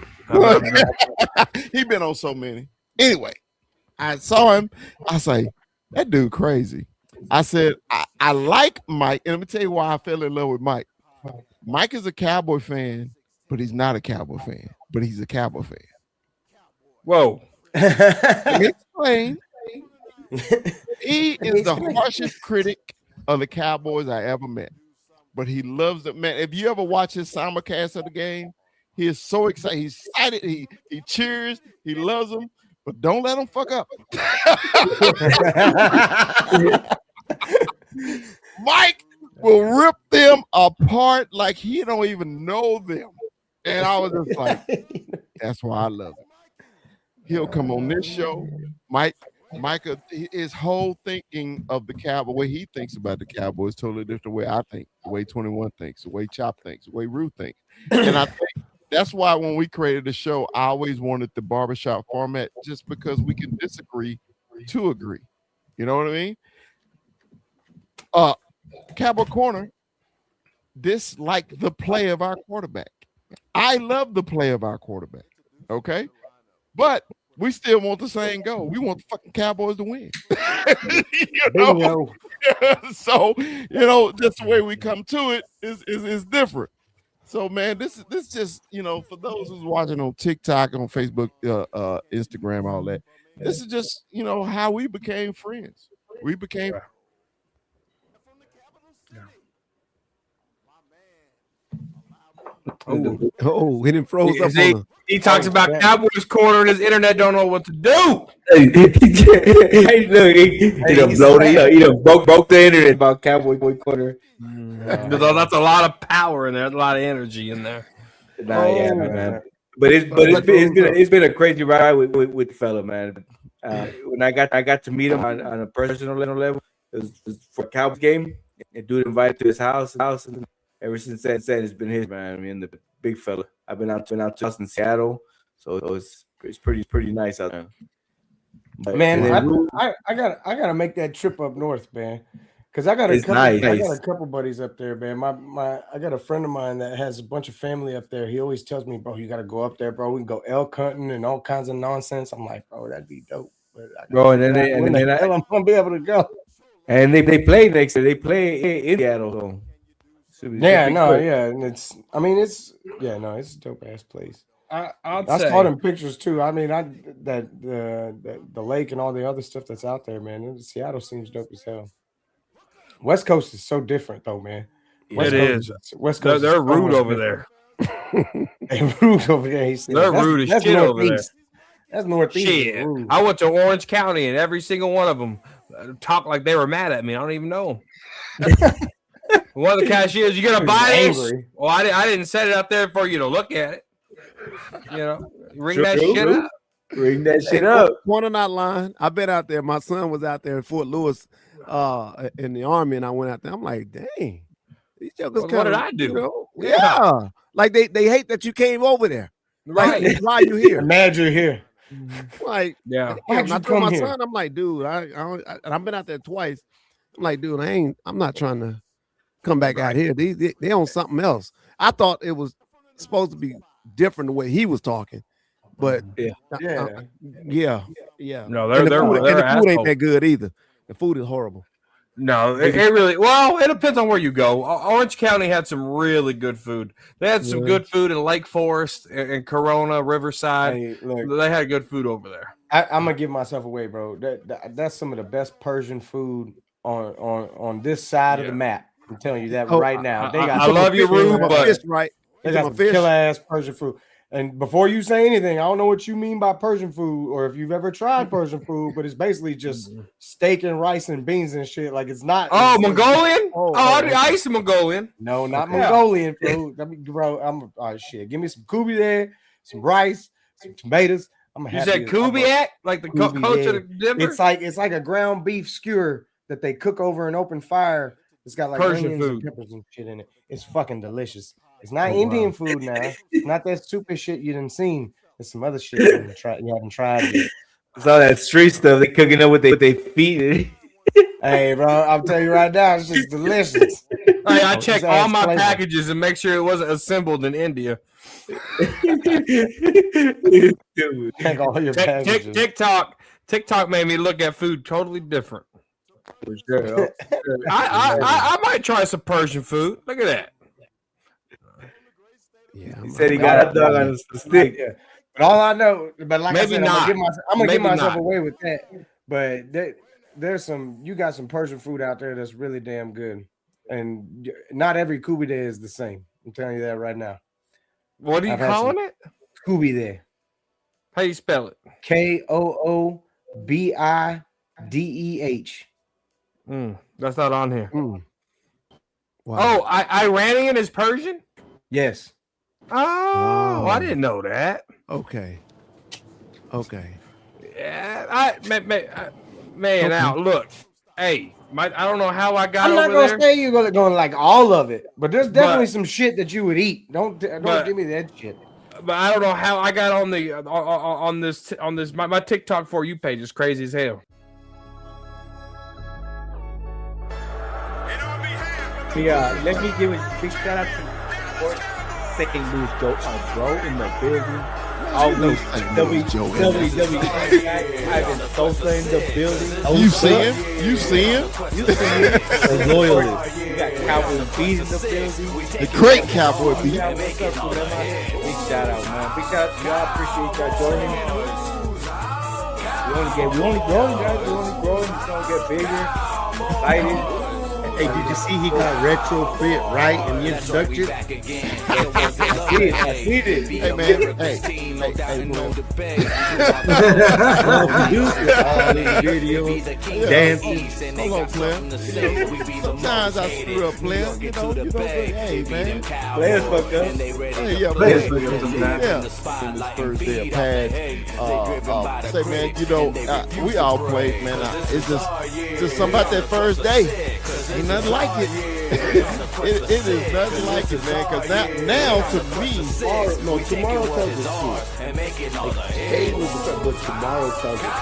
A: He been on so many. Anyway, I saw him. I say, that dude crazy. I said, I like Mike, and let me tell you why I fell in love with Mike. Mike is a Cowboy fan, but he's not a Cowboy fan, but he's a Cowboy fan.
E: Whoa.
A: Let me explain. He is the harshest critic of the Cowboys I ever met, but he loves it, man. If you ever watch his simulcast of the game, he is so excited. He's excited. He cheers. He loves them, but don't let him fuck up. Mike will rip them apart like he don't even know them. And I was just like, that's why I love him. He'll come on this show. Micah, his whole thinking of the Cowboy, the way he thinks about the Cowboys is totally different the way I think, the way 21 thinks, the way Chop thinks, the way Ruth thinks. And I think that's why when we created the show, I always wanted the barbershop format just because we can disagree to agree. You know what I mean? Cowboy Corner dislike the play of our quarterback. I love the play of our quarterback. Okay? But we still want the same goal. We want the fucking Cowboys to win. You know? So, just the way we come to it is different. So, man, this just, for those who's watching on TikTok, on Facebook, Instagram, all that, this is just, how we became friends. We became.
F: Oh, he didn't froze up.
E: He talks about Cowboys Corner and his internet don't know what to do.
D: He broke the internet about Cowboy Corner.
E: That's a lot of power in there. There's a lot of energy in there.
D: Man. But it's been a crazy ride with the fella, man. When I got to meet him on a personal level, it was for a Cowboys game. And dude invited to his house, and ever since then, it's been his, man. I mean, the big fella. I've been out to us in Seattle, so it's pretty nice out there. But,
B: man, I gotta make that trip up north, man. Because I got a couple buddies up there, man. I got a friend of mine that has a bunch of family up there. He always tells me, bro, you got to go up there, bro. We can go elk hunting and all kinds of nonsense. I'm like, bro, that'd be dope.
D: Bro, and then
B: I'm gonna be able to go.
D: And they play next year. They play in Seattle. So
B: and it's a dope ass place. I saw them pictures too. I mean, the lake and all the other stuff that's out there, man. Seattle seems dope as hell. West Coast is so different, though, man.
E: West Coast. They're rude over there.
B: They're rude over there.
E: They're rude as shit over there.
B: That's northeast.
E: Shit. I went to Orange County, and every single one of them talked like they were mad at me. I don't even know them. One of the cashiers, you gonna buy this? Well, I didn't set it up there for you to look at it. Ring that shit up.
D: Ring that shit up.
F: Corner not lying. I've been out there. My son was out there in Fort Lewis in the Army, and I went out there. I'm like, dang, these jokers.
E: What did I do?
F: Yeah, like they hate that you came over there.
E: Right?
F: Like, why you here?
B: Mad you're here.
F: Like,
E: yeah.
F: I told my son, I'm like, dude, and I've been out there twice. I'm like, dude, I'm not trying to come back out here. They on something else. I thought it was supposed to be different the way he was talking, but
B: yeah.
E: No,
F: the food ain't that good either. The food is horrible.
E: No, it really. Well, it depends on where you go. Orange County had some really good food. They had some good food in Lake Forest and Corona, Riverside.
B: Hey, look,
E: they had good food over there.
B: I'm gonna give myself away, bro. That's some of the best Persian food on this side of the map. I'm telling you that right now. They got
E: I love your room, but
F: fish, right?
B: they got some killer ass Persian food. And before you say anything, I don't know what you mean by Persian food, or if you've ever tried Persian food, but it's basically just steak and rice and beans and shit. Like it's not.
E: Oh,
B: it's,
E: Mongolian? I used to Mongolian.
B: No, not Mongolian food. I mean, bro, shit. Give me some kubi there, some rice, some tomatoes. I'm
E: You said Kubiak, like the coach of Denver?
B: It's like a ground beef skewer that they cook over an open fire. It's got like
E: Persian
B: onions
E: food.
B: and peppers and shit in it. It's fucking delicious. It's not Indian food now. It's not that stupid shit you done seen. It's some other shit you haven't tried yet.
D: It's all that street stuff. They cooking up with their feet.
B: Hey, bro, I'm telling you right now, it's just delicious.
E: Hey, I checked all my
B: flavor.
E: packages and make sure it wasn't assembled in India.
B: Check all your packages.
E: TikTok made me look at food totally different. For sure. I might try some Persian food. Look at that.
F: Yeah,
D: He said he got a dog on the stick.
B: Yeah. But all I know, but like
E: Maybe
B: I said,
E: not.
B: I'm gonna give
E: Maybe
B: myself
E: not.
B: away with that. But you got some Persian food out there that's really damn good, and not every kubi there is the same. I'm telling you that right now.
E: What are you calling it?
B: Kubi there,
E: How you spell it?
B: Koobideh.
E: That's not on here.
F: Wow.
E: Oh, Iranian is Persian?
B: Yes.
E: Oh, I didn't know that.
F: Okay.
E: Yeah, man, now look. Hey, I don't know how I got
B: I'm not
E: over
B: gonna
E: there.
B: say you're going like all of it, but there's definitely some shit that you would eat. Don't give me that shit.
E: But I don't know how I got on the on this my TikTok for you page is crazy as hell.
D: Yeah, let me give a big shout out to St. Louis Joe, bro, in the building. Always WWE Ivan Sosa in the building.
A: You see him?
D: The loyalist. We got Cowboy Beat in the building.
A: The great Cowboy Beat.
D: Yeah, what's up, man? Big shout out, man. Big shout out to y'all. Appreciate y'all joining. We only growing, guys. We only growing. It's gonna get bigger. Excited.
G: Hey, did you see he got retrofit right in the introduction?
D: I see it.
A: Hey man, hey,
G: All these videos, dancing.
A: hold on, player. Sometimes I screw up, player. You know, hey man.
D: Players fucked up.
A: Hey, yeah,
G: Players
A: man.
G: fucked up sometimes.
A: Yeah. In this first day of pads, say man, you know, we all played, man. It's just something about that first day. Ain't nothing like it. It is nothing like it, man. Because now to me,
G: Tomorrow tells the truth. Hey, but tomorrow tells the truth.